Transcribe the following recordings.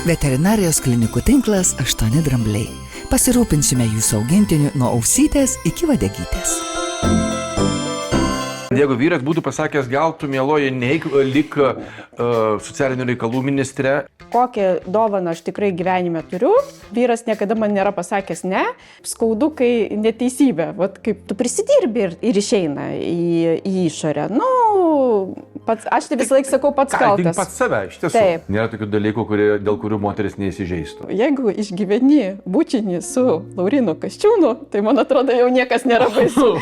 Veterinarijos klinikų tinklas 8 drambliai. Pasirūpinsime jūsų augintiniu nuo ausytės iki vadegytės. Jeigu vyras būtų pasakęs, gal tu mieloji neik lik socialinių reikalų ministre. Kokią dovaną aš tikrai gyvenime turiu, vyras niekada man nėra pasakęs ne, skaudu, kai neteisybė, vat kaip tu prisidirbi ir išeina į išorę. Aš tai visą laiką sakau pats kaltas. Kaltink pats save, iš tiesų. Taip. Nėra tokių dalykų, dėl kurių moteris neįsižeistų. Jeigu išgyveni bučinį su Laurinu Kasčiūnu, tai man atrodo jau niekas nėra baisu.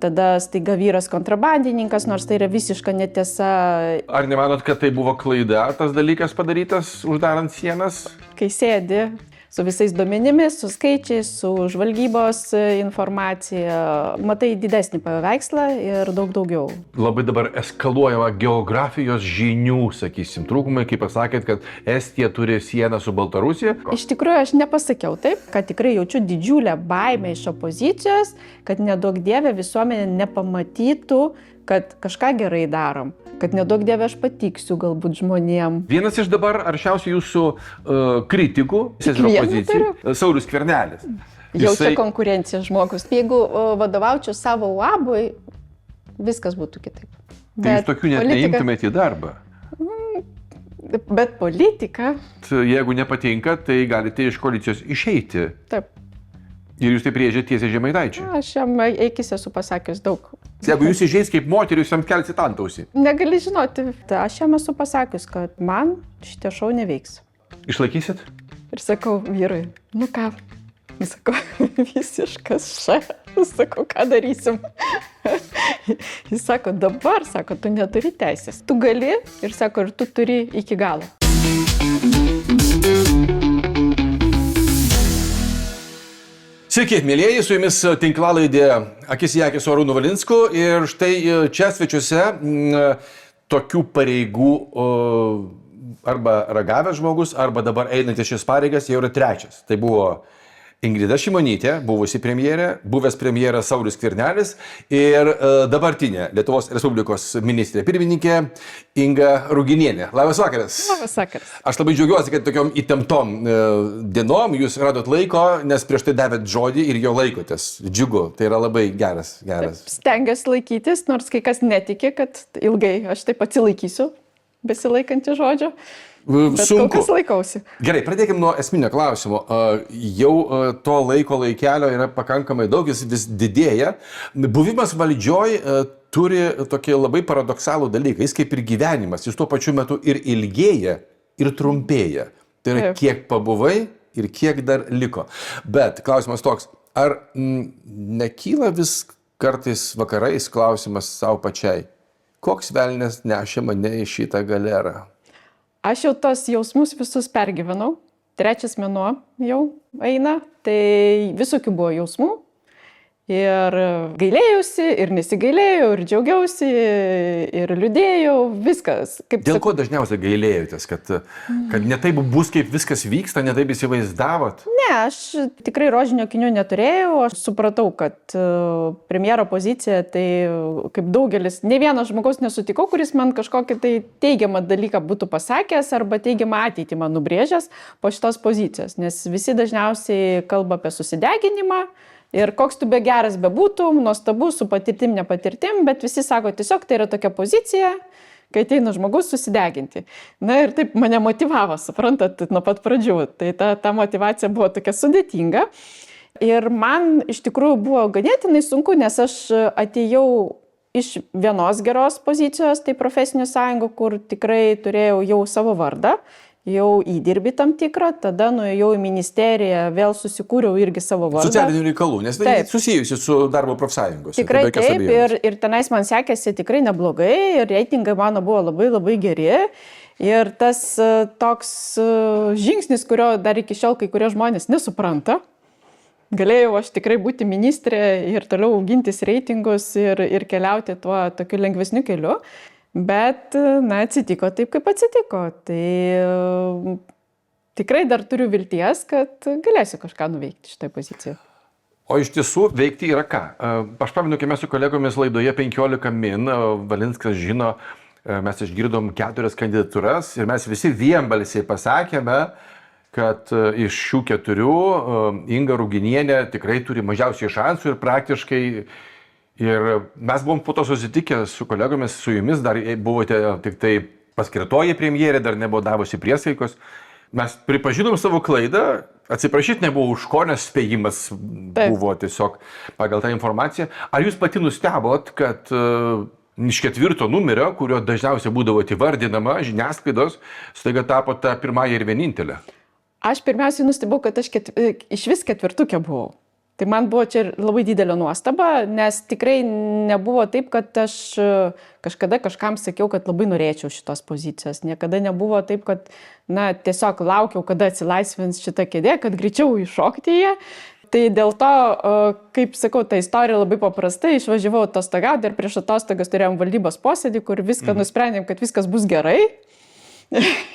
Tada staiga vyras kontrabandininkas, nors tai yra visiška netiesa. Ar nemanot, kad tai buvo klaida, tas dalykas padarytas uždarant sienas? Kai sėdi su visais duomenimis, su skaičiais, su žvalgybos informacija, matai didesnį paveikslą ir daug daugiau. Labai dabar eskaluojama geografijos žinių, sakysim, trūkumai, kaip pasakėt, kad Estija turi sieną su Baltarusija. Iš tikrųjų, aš nepasakiau taip, kad tikrai jaučiu didžiulę baimę iš opozicijos, kad nedaug dievė visuomenė nepamatytų, kad kažką gerai darom, kad nedaug dievė aš patiksiu galbūt žmonėm. Vienas iš dabar aršiausių jūsų kritikų, Saulius Skvernelis. Jaučia konkurenciją žmogus. Jeigu vadovaučiau savo UAB-ui, viskas būtų kitaip. Tai jūs tokių net neimtumėte į darbą? Bet politika... Jeigu nepatinka, tai galite iš koalicijos išeiti. Taip. Ir jūs tai priežėt tiesiai Žemaitaičiui. Aš jam eikis esu pasakius daug. Jeigu jūs išeis kaip moterį, jūs jam kelsit antausį. Negali žinoti. Aš jam esu pasakius, kad man šitie šou neveiks. Išlaikysit? Ir sakau vyrui, ką? Sakau, visiškas ša. Sakau, ką darysim? Jis sako, dabar, sako, tu neturi teisės. Tu gali ir sako, ir tu turi iki galo. Sveiki, mėlieji, su jumis tinklalaidė Akis į akį su Arūnu Valinsku ir štai čia svečiuose tokių pareigų arba ragavęs žmogus, arba dabar einantis šis pareigas jau yra trečias. Tai buvo Ingrida Šimonytė, buvusi premjerė, buvęs premjeras Saulius Skvernelis ir dabartinė Lietuvos Respublikos ministrė pirmininkė Inga Ruginienė. Labas vakaras. Labas vakaras. Aš labai džiaugiuosi, kad tokiom įtemptom dienom jūs radot laiko, nes prieš tai davėt žodį ir jo laikotės. Džiugu, tai yra labai geras. Stengiuosi laikytis, nors kai kas netiki, kad ilgai aš taip atsilaikysiu, besilaikantį žodžio. Bet sunku. Kol kas laikausi. Gerai, pradėkime nuo esminio klausimo. Jau to laikelio yra pakankamai daug, jis vis didėja. Buvimas valdžioj turi tokį labai paradoksalų dalyką. Jis kaip ir gyvenimas, jis tuo pačiu metu ir ilgėja, ir trumpėja. Tai yra kiek pabuvai ir kiek dar liko. Bet klausimas toks, ar nekyla vis kartais vakarais klausimas savo pačiai, koks velnias nešė mane į šitą galerą? Aš jau tos jausmus visus pergyvenau. 3 mėnuo jau eina, tai visokių buvo jausmų. Ir gailėjausi, ir nesigailėjau, ir džiaugiausi, ir liūdėjau, viskas. Dėl ko dažniausiai gailėjotės, kad ne taip bus, kaip viskas vyksta, ne taip įsivaizdavot? Ne, aš tikrai rožinio akinių neturėjau, aš supratau, kad premjero pozicija, tai kaip daugelis, ne vienas žmogaus nesutikau, kuris man kažkokį tai teigiamą dalyką būtų pasakęs arba teigiamą ateitį man nubrėžęs po šitos pozicijos, nes visi dažniausiai kalba apie susideginimą. Ir koks tu be geras bebūtum, nuostabu, su patirtim, nepatirtim, bet visi sako, tiesiog tai yra tokia pozicija, kai ateina žmogus susideginti. Na ir taip mane motivavo, suprantat, nuo pat pradžių. Tai ta motivacija buvo tokia sudėtinga. Ir man iš tikrųjų buvo ganėtinai sunku, nes aš atėjau iš vienos geros pozicijos, tai profesinių sąjungų, kur tikrai turėjau jau savo vardą. Jau įdirbį tam tikrą, tada nuėjau į ministeriją, vėl susikūriau irgi savo vardą. Socialinių reikalų, nes tai susijusi su darbo profsąjungos. Tikrai taip, ir tenais man sekėsi tikrai neblogai, ir reitingai mano buvo labai labai geri. Ir tas toks žingsnis, kurio dar iki šiol kai kurie žmonės nesupranta. Galėjau aš tikrai būti ministrė ir toliau augintis reitingus ir keliauti tuo tokiu lengvesniu keliu. Bet, atsitiko taip, kaip atsitiko. Tai tikrai dar turiu vilties, kad galėsiu kažką nuveikti šitoj pozicijoje. O iš tiesų veikti yra ką? Aš pamenu, kai mes su kolegomis laidoje 15 min, Valinskas žino, mes išgirdom 4 kandidatūras ir mes visi vienbalsiai pasakėme, kad iš šių 4 Inga Ruginienė tikrai turi mažiausiai šansų ir praktiškai. Ir mes buvom po to susitikę su kolegomis, su jumis, dar buvote tik tai paskirtoji premjerė, dar nebuvo davusi priesaikos. Mes pripažinom savo klaidą, atsiprašyti nebuvo už ko, nes spėjimas buvo tiesiog pagal tą informaciją. Ar jūs pati nustebot, kad iš 4 numerio, kurio dažniausiai būdavo įvardinama žiniasklaidos, staiga tapo ta pirmąja ir vienintelė? Aš pirmiausiai nustebau, kad aš iš vis 4 buvau. Tai man buvo čia labai didelė nuostaba, nes tikrai nebuvo taip, kad aš kažkada kažkam sakiau, kad labai norėčiau šitos pozicijos. Niekada nebuvo taip, kad tiesiog laukiau, kada atsilaisvins šitą kėdę, kad greičiau įšokti į ją. Tai dėl to, kaip sakau, ta istorija labai paprasta, išvažiavau atostogauti ir prieš atostogas turėjom valdybos posėdį, kur viską nusprendėm, kad viskas bus gerai.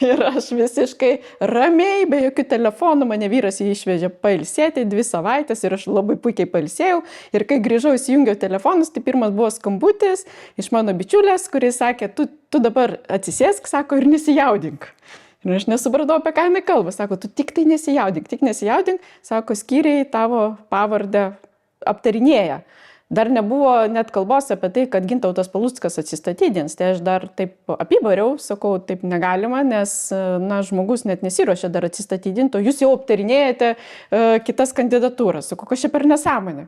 Ir aš visiškai ramiai, be jokių telefonų, mane vyras išvežė pailsėti 2 savaitės ir aš labai puikiai pailsėjau. Ir kai grįžau, įsijungiau telefonus, tai pirmas buvo skambutis iš mano bičiulės, kuris sakė, tu dabar atsisėsk, sako, ir nesijaudink. Ir aš nesupratau, apie ką jinai kalba. Sako, tu tik nesijaudink, sako, skyriai tavo pavardę aptarinėja. Dar nebuvo net kalbos apie tai, kad Gintautas Paluckas atsistatydins. Tai aš dar taip apibariau, sakau, taip negalima, nes žmogus net nesiruošia dar atsistatydinti, o jūs jau aptarinėjate kitas kandidatūras. Sakau, kas čia per nesąmonė.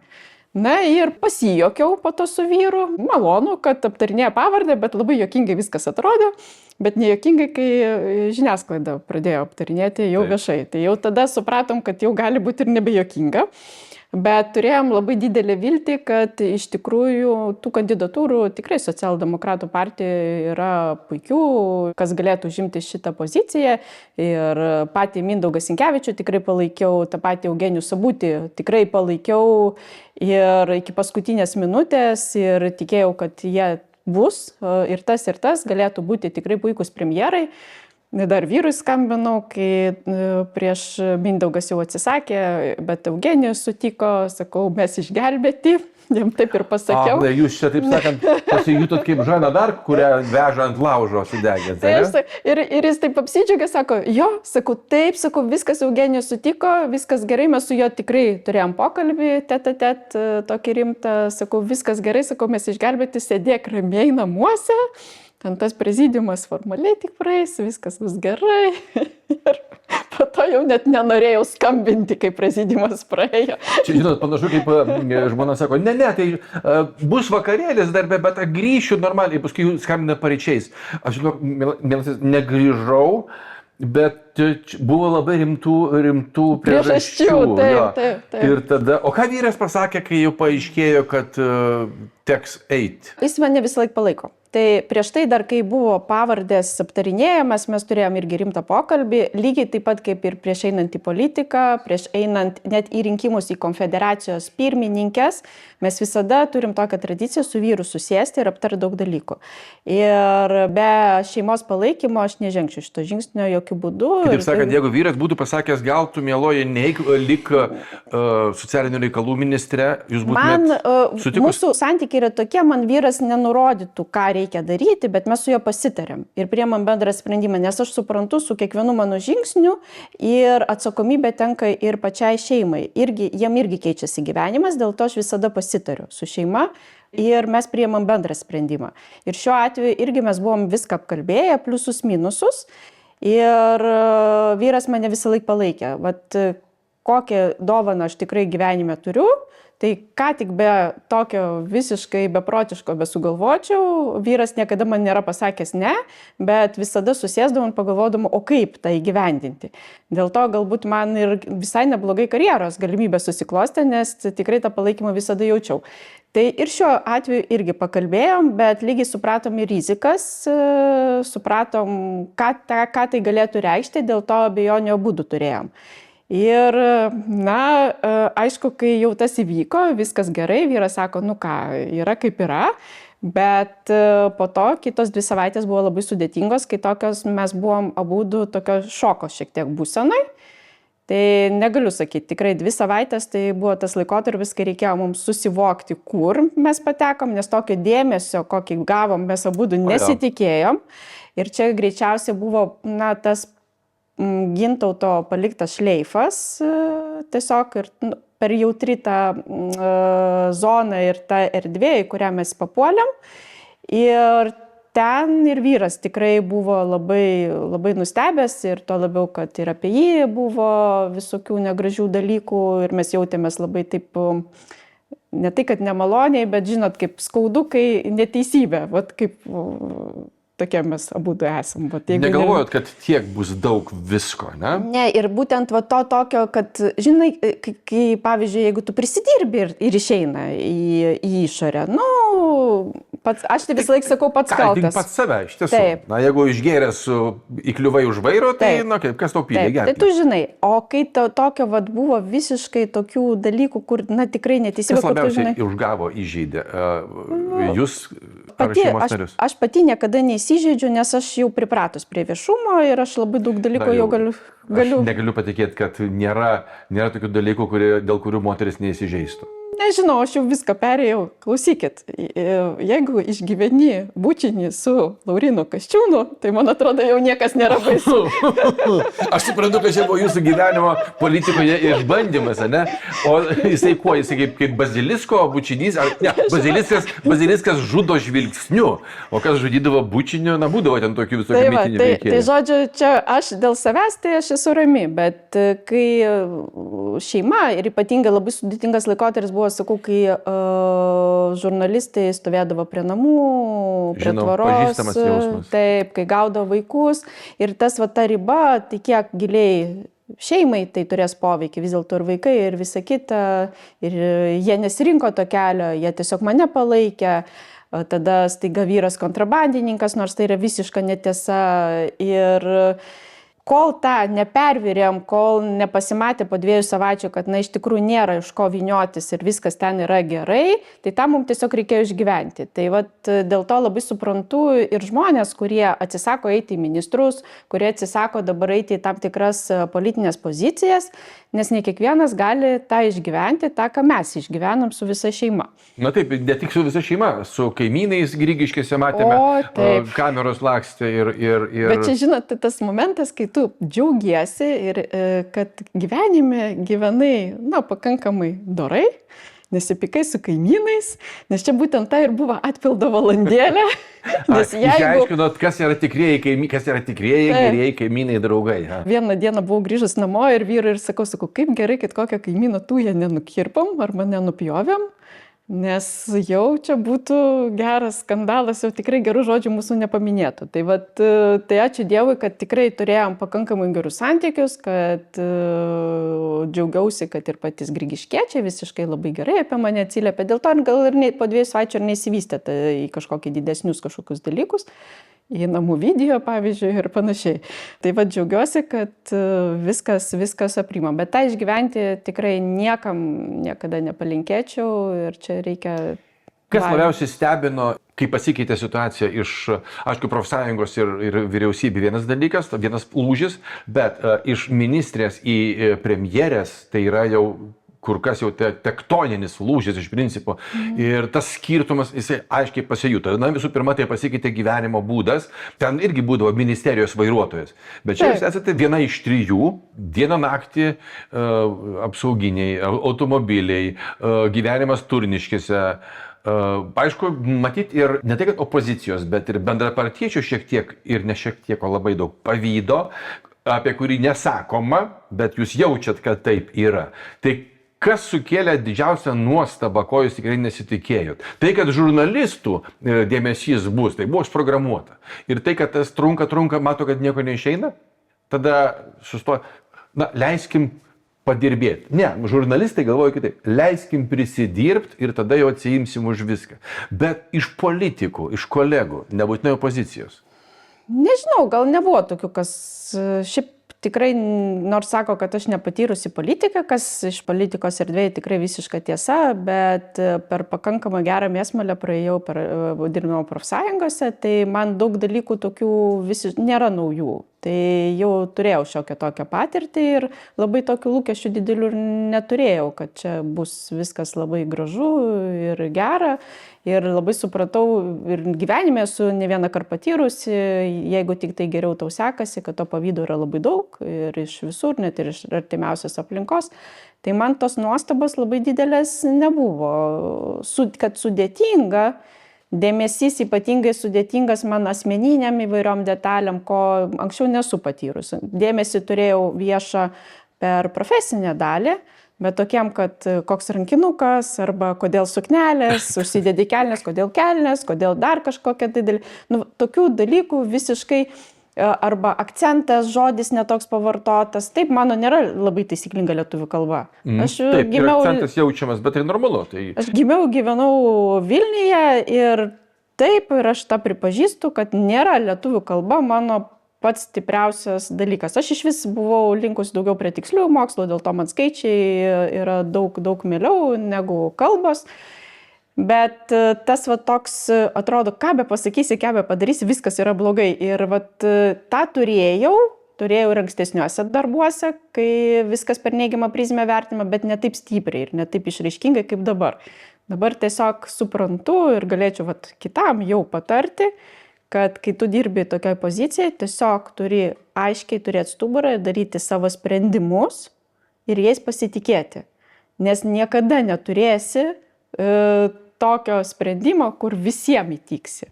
Ir pasijuokiau po to su vyru. Malonu, kad aptarinėja pavardę, bet labai juokingai viskas atrodė. Bet nejuokingai, kai žiniasklaida pradėjo aptarinėti jau viešai. Tai jau tada supratom, kad jau gali būti ir nebejuokinga. Bet turėjom labai didelę viltį, kad iš tikrųjų tų kandidatūrų tikrai socialdemokratų partijoje yra puikių, kas galėtų užimti šitą poziciją. Ir patį Mindaugą Sinkevičių tikrai palaikiau, tą patį Eugenijų Sabutį tikrai palaikiau ir iki paskutinės minutės ir tikėjau, kad jie bus ir tas galėtų būti tikrai puikūs premjerai. Dar vyrui skambinau, kai prieš Mindaugas jau atsisakė, bet Eugenijus sutiko, sakau, mes išgelbėti, jam taip ir pasakiau. Jūs čia, taip sakant, pasijutot kaip Žana Dark, kurią veža ant laužo sudegint. Ir jis taip apsidžiaugė, sako, taip, viskas Eugenijus sutiko, viskas gerai, mes su juo tikrai turėjom pokalbį, tokį rimtą, sakau, viskas gerai, sakau, mes išgelbėti, sėdėk ramiai namuose. Ten tas prezidiumas formaliai tik praeis, viskas bus gerai. Ir po to jau net nenorėjau skambinti, kai prezidiumas praėjo. Čia, žinot, panašu, kaip žmona sako, tai bus vakarėlis darbė, bet grįšiu normaliai, paskui skambina paryčiais. Aš, žinok, negrįžau, bet buvo labai rimtų priežasčių. Taip. Ir tada, o ką vyras pasakė, kai jau paaiškėjo, kad teks eiti? Jis mane visą laiką palaiko. Tai prieš tai dar, kai buvo pavardės aptarinėjamas, mes turėjom irgi rimtą pokalbį, lygiai taip pat kaip ir prieš einant į politiką, prieš einant net į rinkimus į konfederacijos pirmininkės, mes visada turim tokią tradiciją su vyru susėsti ir aptarti daug dalykų. Ir be šeimos palaikymo aš nežengčiau šito žingsnio jokių būdų. Taip sakant, jeigu vyras būtų pasakęs, gal tu mieloji neik lik socialinių reikalų ministrė, jūs būtumėt sutikus? Mūsų santykiai yra tokie, man vyras nenurodytų, ką reikia daryti, bet mes su juo pasitarėm ir priemam bendrą sprendimą, nes aš suprantu su kiekvienu mano žingsniu ir atsakomybė tenka ir pačiai šeimai. Jam irgi keičiasi gyvenimas, dėl to aš visada pasitariu su šeima ir mes priemam bendrą sprendimą. Ir šiuo atveju irgi mes buvom viską apkalbėję, pliusus, minusus ir vyras mane visą laiką palaikė. Vat kokią dovaną aš tikrai gyvenime turiu, tai ką tik be tokio visiškai beprotiško besugalvočiau, vyras niekada man nėra pasakęs ne, bet visada susėsdavom ir pagalvodavom, o kaip tai įgyvendinti. Dėl to galbūt man ir visai neblogai karjeros galimybė susiklostė, nes tikrai tą palaikymą visada jaučiau. Tai ir šiuo atveju irgi pakalbėjom, bet lygiai supratom ir rizikas, supratom, ką tai galėtų reikšti, dėl to abejonių abudu turėjom. Ir, aišku, kai jau tas įvyko, viskas gerai, vyras sako, yra kaip yra, bet po to kitos 2 savaitės buvo labai sudėtingos, kai tokios mes buvom abudu tokio šoko šiek tiek būsenai. Tai negaliu sakyti, tikrai 2 savaitės tai buvo tas laikotarpis, kai reikėjo mums susivokti, kur mes patekom, nes tokio dėmesio, kokį gavom, mes abudu nesitikėjom. Ir čia greičiausiai buvo tas Gintauto paliktas šleifas tiesiog ir per jautri tą zoną ir tą erdvę, į kurią mes papuolėm. Ir ten ir vyras tikrai buvo labai, labai nustebęs ir to labiau, kad ir apie jį buvo visokių negražių dalykų ir mes jautėmės labai taip, ne tai kad nemaloniai, bet žinot, kaip skaudu, kai neteisybė, vat kaip tokie mes abudu esam. Negalvojot, kad tiek bus daug visko, ne? Ne, ir būtent to tokio, kad, žinai, kai pavyzdžiui, jeigu tu prisidirbi ir išeina į išorę, pats, aš tai visą laiką sakau pats kaltas. Pats save, iš tiesų. Taip. Jeigu išgėręs įkliuvai už vairo, tai, kas tau pylė gerti. Tai tu žinai, o kai tokio buvo visiškai tokių dalykų, kur, tikrai neteisybė, kas labiausiai užgavo, įžeidė? Jūs ar šeimos narius? Aš pati niekada neįsižeidžiu, nes aš jau pripratus prie viešumo ir aš labai daug dalykų jau galiu. Aš negaliu patikėti, kad nėra tokių dalykų, dėl kurių moteris neįsižeistų. Nežinau, aš jau viską perėjau. Klausykit, jeigu išgyveni bučinį su Laurinu Kasčiūnu, tai man atrodo jau niekas nėra baisu. Aš suprantu, kad čia buvo jūsų gyvenimo politikoje išbandymas, ne? O jisai kuo? Jisai kaip bazilisko bučinys? Baziliskas žudo žvilgsniu. O kas žudydavo bučiniu, būdavo ten tokių visokių mitinių veikėjų. Tai žodžiu, čia aš dėl savęs, tai aš esu rami, bet kai šeima ir ypatingai labai sudėtingas laikotarpis buvo, sakau, kai žurnalistai stovėdavo prie namų, prie tvaros, taip, kai gaudavo vaikus ir tas ta riba, tai kiek giliai šeimai tai turės poveikį, vis dėlto ir vaikai ir visa kita, ir jie nesirinko to kelio, jie tiesiog mane palaikė, tada staiga vyras kontrabandininkas, nors tai yra visiška netiesa ir kol tą nepervirėm, kol nepasimatė po 2 savaičių, kad iš tikrųjų nėra iš ko vyniotis ir viskas ten yra gerai, tai tam mums tiesiog reikėjo išgyventi. Tai dėl to labai suprantu ir žmonės, kurie atsisako eiti į ministrus, kurie atsisako dabar eiti į tam tikras politinės pozicijas, nes ne kiekvienas gali tą išgyventi, tą, ką mes išgyvenam su visa šeima. Na taip, ne tik su visa šeima, su kaimynais Grigiškėse matėme, kameros lakstė ir... Bet čia, žinot, tas momentas, kai tu džiaugiesi ir kad gyvenime gyvenai, pakankamai dorai, nesipykai su kaimynais, nes čia būtent tai ir buvo atpildo valandėlė. Išaiškinot, kas yra tikrieji gerieji kaimynai draugai. Vieną dieną buvau grįžus namo ir vyrui ir sakau, kaip gerai, kad kokią kaimyną tūją nenukirpam arba nenupjovėm. Nes jau čia būtų geras skandalas, jau tikrai gerų žodžių mūsų nepaminėtų. Tai ačiū Dievui, kad tikrai turėjom pakankamai gerus santykius, kad džiaugiausi, kad ir patys grigiškiečiai visiškai labai gerai apie mane atsiliepė. Dėl to gal ir po 2 savaičių ir neįsivystė į kažkokius didesnius kažkokius dalykus. Į namų video, pavyzdžiui, ir panašiai. Tai džiaugiuosi, kad viskas aprimo. Bet tą išgyventi tikrai niekam niekada nepalinkėčiau ir čia reikia... Kas labiausiai stebino, kai pasikeitė situacija iš, aišku, profsąjungos ir vyriausybė vienas dalykas, vienas lūžis, bet iš ministrės į premjerės tai yra jau kur kas jau tektoninis lūžis iš principo. Ir tas skirtumas, jisai aiškiai pasijuto. Visų pirma, tai pasikeitė gyvenimo būdas. Ten irgi būdavo ministerijos vairuotojas. Bet čia jūs esate viena iš 3, dieną naktį apsauginiai, automobiliai, gyvenimas Turniškėse. Aišku, matyt ir ne tai, kad opozicijos, bet ir bendrapartiečių šiek tiek ir ne šiek tiek, o labai daug pavydo, apie kurį nesakoma, bet jūs jaučiat, kad taip yra. Tai kas sukėlė didžiausią nuostabą, ko jūs tikrai nesitikėjot? Tai, kad žurnalistų dėmesys bus, tai buvo užprogramuota. Ir tai, kad tas trunka, mato, kad nieko neišeina, tada sustoja, leiskim padirbėti. Ne, žurnalistai galvoja kitaip, leiskim prisidirbti ir tada jau atsiimsim už viską. Bet iš politikų, iš kolegų, nebūtinai opozicijos. Nežinau, gal nebuvo tokių, kas šiaip tikrai, nors sako, kad aš nepatyrusi politiką, kas iš politikos erdvėje tikrai visiška tiesa, bet per pakankamą gerą mėsmalę praėjau, dirbdama profsąjungose, tai man daug dalykų tokių nėra naujų. Tai jau turėjau šiokią tokią patirtį ir labai tokių lūkesčių didelių ir neturėjau, kad čia bus viskas labai gražu ir gera. Ir labai supratau, ir gyvenime esu ne vieną kartą patyrusi, jeigu tik tai geriau tau sekasi, kad to pavydo yra labai daug ir iš visur, net ir iš artimiausios aplinkos. Tai man tos nuostabos labai didelės nebuvo. Kad sudėtinga, dėmesys ypatingai sudėtingas man asmeniniam įvairiom detalėm, ko anksčiau nesu patyrusi. Dėmesį turėjau viešą per profesinę dalį, bet tokiem, kad koks rankinukas, arba kodėl suknelės, užsidedi kelnes, kodėl dar kažkokia didelė. Tokių dalykų visiškai, arba akcentas, žodis netoks pavartotas. Taip, mano nėra labai taisyklinga lietuvių kalba. Taip, akcentas jaučiamas, bet tai normalu. Aš gyvenau Vilniuje ir taip, ir aš tą pripažįstu, kad nėra lietuvių kalba mano pats stipriausias dalykas. Aš iš vis buvau linkus daugiau prie tikslių mokslų, dėl to man skaičiai yra daug mieliau negu kalbos. Bet tas toks, atrodo, ką be pasakysi, ką be padarysi, viskas yra blogai. Ir tą turėjau ir ankstesniuose darbuose, kai viskas per neigiamą prizmę vertinama, bet ne taip stipriai ir ne taip išraiškingai kaip dabar. Dabar tiesiog suprantu ir galėčiau kitam jau patarti, kad kai tu dirbi tokioj pozicijai, tiesiog turi aiškiai turėti stuburą, daryti savo sprendimus ir jais pasitikėti. Nes niekada neturėsi tokio sprendimo, kur visiems įtiksi.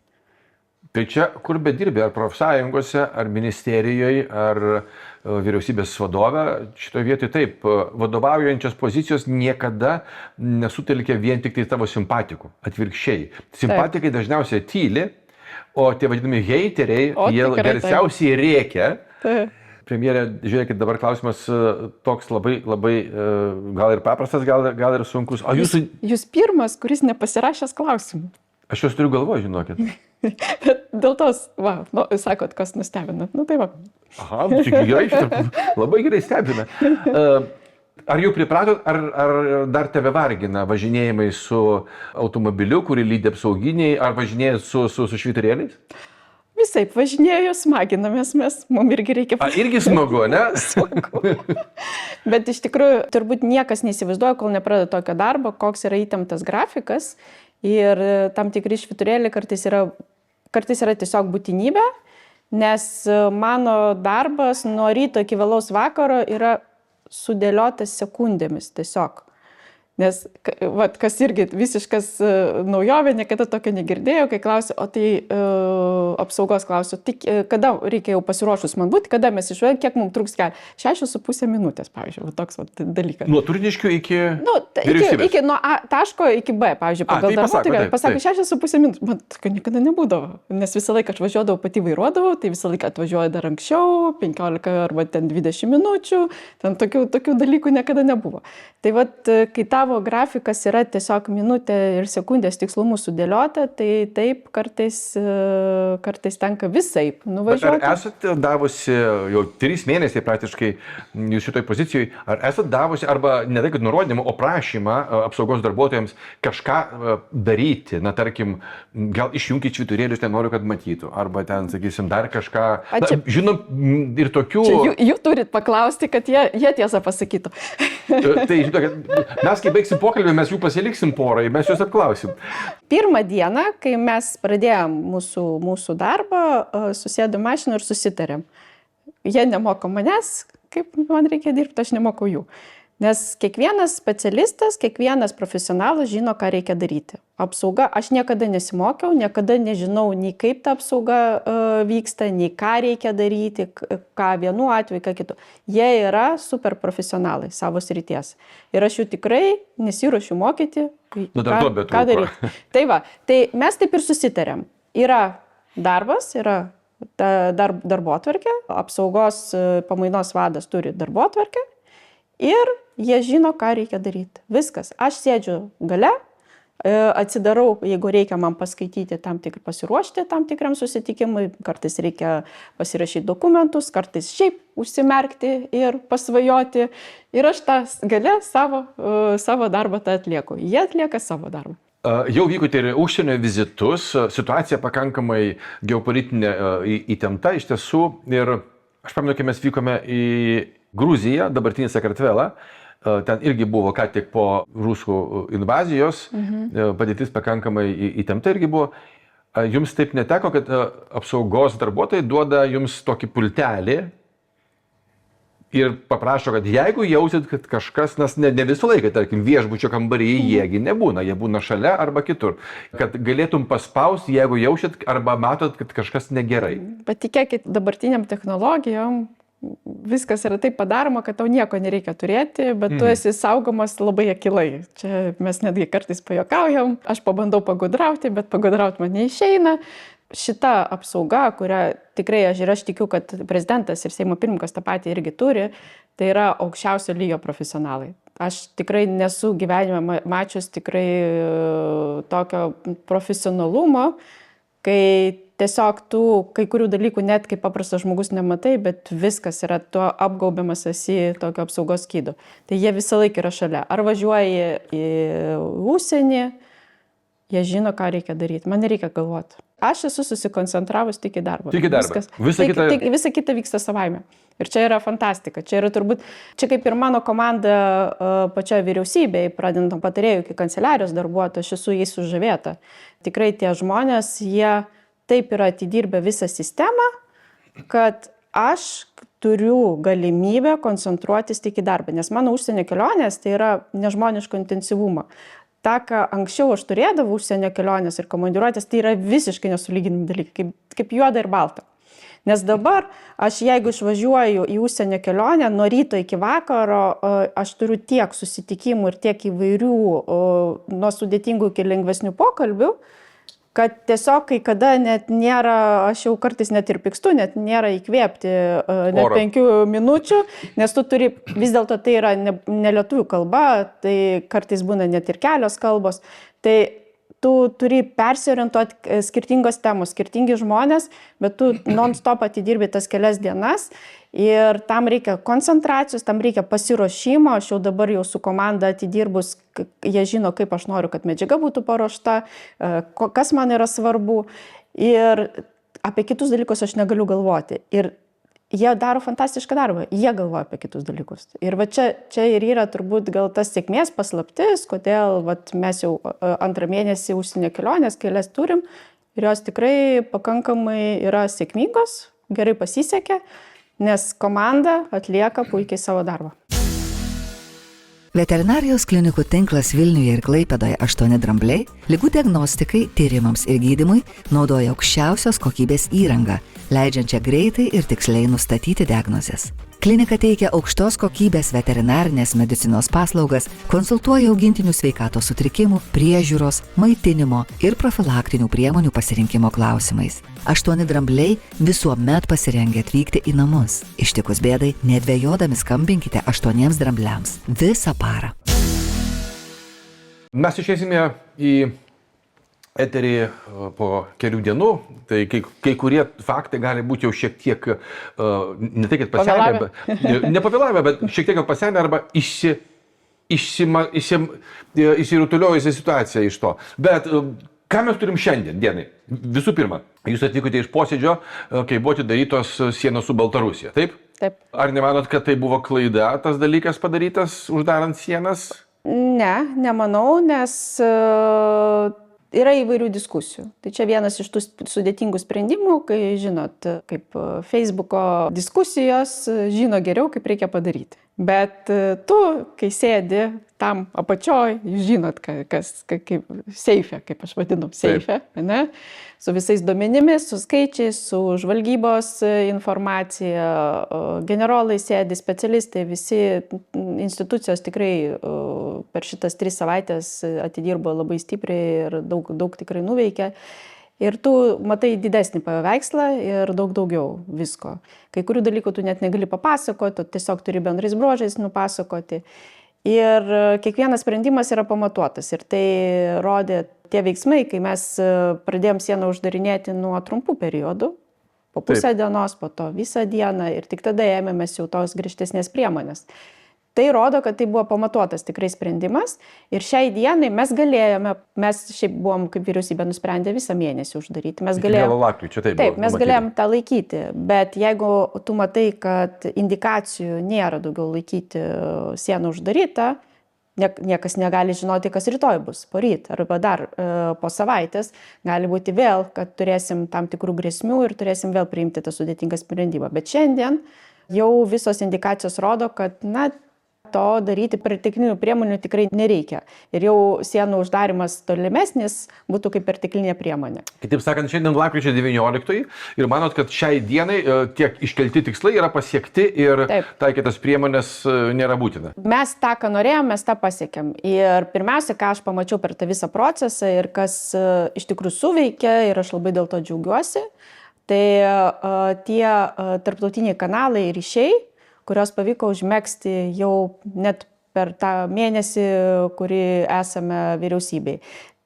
Tai čia, kur bedirbi, ar profsąjungose, ar ministerijoje, ar vyriausybės vadove, šitoje vietoje taip, vadovaujančios pozicijos niekada nesutelkia vien tik tai tavo simpatikų, atvirkščiai. Simpatikai dažniausiai tyli, o tie vadinami heiteriai, jie garsiausiai rėkia. Premjerė, žiūrėkit, dabar klausimas toks labai gal ir paprastas, gal ir sunkus. O Jūs pirmas, kuris nepasirašęs klausimų. Aš juos turiu galvoje, žinokit. Bet dėl tos, sakot, kas nustebina. Tai va. Aha, gerai, labai gerai stebina. Ar jau pripratot, ar dar tave vargina važinėjimai su automobiliu, kurį lydi apsauginiai, ar važinėjai su švyturėliais? Visai važinėjau, smaginamės mes, mums irgi reikia. Irgi smagu, ne? Smagu. Bet iš tikrųjų, turbūt niekas neįsivaizduoja, kol nepradeda tokio darbo, koks yra įtemptas grafikas ir tam tikri švyturėliai kartais yra tiesiog būtinybė, nes mano darbas nuo ryto iki vėlaus vakaro yra sudėliotas sekundėmis tiesiog. Nes, kas irgi visiškas naujovė, niekada tokio negirdėjau, kai klausiu, o tai apsaugos klausiu, kada reikia jau pasiruošus man būti, kada mes išvažiuojame, kiek mums truks kelią. 6,5 minutės, pavyzdžiui, toks dalykas. Nuo Turniškių iki vyriausybės? Nuo A taško iki B, pavyzdžiui, pagal darbuotoją. Pasakė 6,5 minutės, man tokio niekada nebūdavo, nes visą laiką aš važiuodavau, pati vairuodavau, tai visą laiką atvažiuoju dar anksčiau, 15 arba 20 minučių, ten tokių dalykų niekada nebuvo. Tai kai tavo grafikas yra tiesiog minutė ir sekundės tikslumu sudėliota, tai taip kartais tenka visaip nuvažiuoti. Bet ar esate davusi, jau 3 mėnesiai praktiškai jūs šitoj pozicijoje, ar esate davusi, arba ne tai, kad nurodymą, o prašymą apsaugos darbuotojams kažką daryti, tarkim, gal išjungti švyturėlius, ten noriu, kad matytų, arba ten, sakysim, dar kažką. Žinom, ir tokių... Jų turit paklausti, kad jie tiesą pasakytų. Tai mes, kai baigsim pokalbį, mes jų pasiliksim porai, mes juos apklausim. Pirmą dieną, kai mes pradėjom mūsų darbą, susėdom mašiną ir susitarėm. Jie nemoko manęs, kaip man reikia dirbti, aš nemokau jų. Nes kiekvienas specialistas, kiekvienas profesionalas žino, ką reikia daryti. Apsauga, aš niekada nesimokiau, niekada nežinau nei kaip ta apsauga vyksta, nei ką reikia daryti, ką vienu atveju, ką kitu. Jie yra super profesionalai savo srities. Ir aš jų tikrai nesiruošiu mokyti, ką daryti. Tai mes taip ir susitarėm. Yra darbas, yra darbotvarkė, apsaugos pamainos vadas turi darbotvarkę. Ir jie žino, ką reikia daryti. Viskas. Aš sėdžiu gale, atsidarau, jeigu reikia man paskaityti pasiruošti tam tikram susitikimui, kartais reikia pasirašyti dokumentus, kartais šiaip užsimerkti ir pasvajoti. Ir aš tą gale savo darbą tą atlieku. Jie atlieka savo darbą. Jau vykote ir užsienio vizitus, situacija pakankamai geopolitinė įtempta iš tiesų ir Aš pamenu, kai mes vykome į Gruziją, dabartinį Sakartvelą, ten irgi buvo ką tik po rusų invazijos, padėtis pakankamai įtempta irgi buvo. Jums taip neteko, kad apsaugos darbuotojai duoda jums tokį pultelį ir paprašo, kad jeigu jausit, kad kažkas, nes ne visą laiką, tarkim, viešbučio kambaryje jiegi nebūna, jie būna šalia arba kitur, kad galėtum paspausti, jeigu jausit arba matot, kad kažkas negerai. Patikėkit, dabartiniam technologijom viskas yra taip padaroma, kad tau nieko nereikia turėti, bet tu esi saugomas labai akilai. Čia mes netgi kartais pajuokaujam, aš pabandau pagudrauti, bet pagudrauti man neišeina. Šita apsauga, kurią tikrai aš tikiu, kad prezidentas ir Seimo pirmininkas tą patį irgi turi, tai yra aukščiausio lygio profesionalai. Aš tikrai nesu gyvenime mačius tikrai tokio profesionalumo, kai tiesiog tu kai kurių dalykų net kaip paprastas žmogus nematai, bet viskas yra tuo apgaubiamas esi tokio apsaugos skydu. Tai jie visą laiką yra šalia. Ar važiuoji į užsienį, jie žino, ką reikia daryti. Man nereikia galvoti. Aš esu susikoncentravus tik į darbą. Tik į darbą. Visa kita vyksta savaime. Ir čia yra fantastika. Čia yra turbūt, čia kaip ir mano komanda pačioje vyriausybėje, pradedant nuo patarėjų iki kanceliarijos darbuotojų, aš esu jais sužavėta. Tikrai tie žmonės, jie taip yra atidirbę visą sistemą, kad aš turiu galimybę koncentruotis tik į darbą, nes mano užsienio kelionės tai yra nežmoniško intensyvumo. Ta, ką anksčiau aš turėdavau užsienio kelionės ir komandiruotės, tai yra visiškai nesulyginami dalykai, kaip juoda ir balta. Nes dabar aš jeigu išvažiuoju į užsienio kelionę, nuo ryto iki vakaro, aš turiu tiek susitikimų ir tiek įvairių, nuo sudėtingų iki lengvesnių pokalbių, kad tiesiog kai kada net nėra, aš jau kartais net ir pykstu, net nėra įkvėpti net 5 minučių, nes tu turi, vis dėlto tai yra ne lietuvių kalba, tai kartais būna net ir kelios kalbos, tai tu turi persiorientuoti skirtingos temos, skirtingi žmonės, bet tu non-stop atidirbi tas kelias dienas ir tam reikia koncentracijos, tam reikia pasiruošimo. Aš jau dabar jau su komanda atidirbus, jie žino, kaip aš noriu, kad medžiaga būtų paruošta, kas man yra svarbu ir apie kitus dalykus aš negaliu galvoti. Ir jie daro fantastišką darbą, jie galvoja apie kitus dalykus. Ir va čia ir yra turbūt gal tas sėkmės paslaptis, kodėl mes jau 2 mėnesį užsienio kelionės kelias turim ir jos tikrai pakankamai yra sėkmingos, gerai pasisekė, nes komanda atlieka puikiai savo darbą. Veterinarijos klinikų tinklas Vilniuje ir Klaipėdoje 8 drambliai ligų diagnostikai, tyrimams ir gydymui naudoja aukščiausios kokybės įrangą, leidžiančią greitai ir tiksliai nustatyti diagnozes. Klinika teikia aukštos kokybės veterinarinės medicinos paslaugas, konsultuoja augintinių sveikatos sutrikimų, priežiūros, maitinimo ir profilaktinių priemonių pasirinkimo klausimais. 8 drambliai visuomet pasirengę atvykti į namus. Ištikus bėdai, nedvejodami skambinkite 8 drambliams visą parą. Mes išeisime į eterį po kelių dienų, tai kai kurie faktai gali būti jau šiek tiek, ne tai, kad pasenę, nepavėlavę, bet šiek tiek pasenę arba išsirutuliojusi situacija iš to. Bet ką mes turim šiandien dienai? Visų pirma, jūs atvykote iš posėdžio, kai buvo atidarytos sienos su Baltarusija, taip? Taip. Ar nemanot, kad tai buvo klaida, tas dalykas padarytas, uždarant sienas? Ne, nemanau, nes yra įvairių diskusijų. Tai čia vienas iš tų sudėtingų sprendimų, kai žinot, kaip Facebooko diskusijos žino geriau, kaip reikia padaryti. Bet tu, kai sėdi tam apačioj, žinot, kaip seife, kaip aš vadinu, seife, ne? Su visais duomenimis, su skaičiais, su žvalgybos informacija, generolai sėdi, specialistai, visi institucijos tikrai per šitas 3 savaitės atidirbo labai stipriai ir daug tikrai nuveikė. Ir tu matai didesnį paveikslą ir daugiau visko. Kai kurių dalykų tu net negali papasakoti, tiesiog turi bendrais bruožais nupasakoti. Ir kiekvienas sprendimas yra pamatuotas. Ir tai rodė tie veiksmai, kai mes pradėjom sieną uždarinėti nuo trumpų periodų, po pusę dienos, po to visą dieną ir tik tada ėmėmės jau tos griežtesnės priemonės. Tai rodo, kad tai buvo pamatuotas tikrai sprendimas ir šiai dienai mes šiaip buvom kaip vyriausybė nusprendę visą mėnesį uždaryti. Mes galėjome lapkričio, taip, mes galėjom tą laikyti, bet jeigu tu matai, kad indikacijų nėra daugiau laikyti sieną uždarytą, niekas negali žinoti, kas rytoj bus, poryt arba dar po savaitės, gali būti vėl, kad turėsim tam tikrų grėsmių ir turėsim vėl priimti tą sudėtingą sprendimą. Bet šiandien jau visos indikacijos rodo, kad to daryti perteklinių priemonių tikrai nereikia. Ir jau sienų uždarimas tolimesnis būtų kaip perteklinė priemonė. Kitaip sakant, šiandien lapkričio 19 ir manot, kad šiai dienai tiek iškelti tikslai yra pasiekti ir taikytas priemonės nėra būtina. Mes tą, ką norėjom, mes tą pasiekėm. Ir pirmiausia, ką aš pamačiau per tą visą procesą ir kas iš tikrųjų suveikia ir aš labai dėl to džiaugiuosi, tai tie tarptautiniai kanalai ir ryšiai, kurios pavyko užmegzti jau net per tą mėnesį, kurį esame vyriausybei.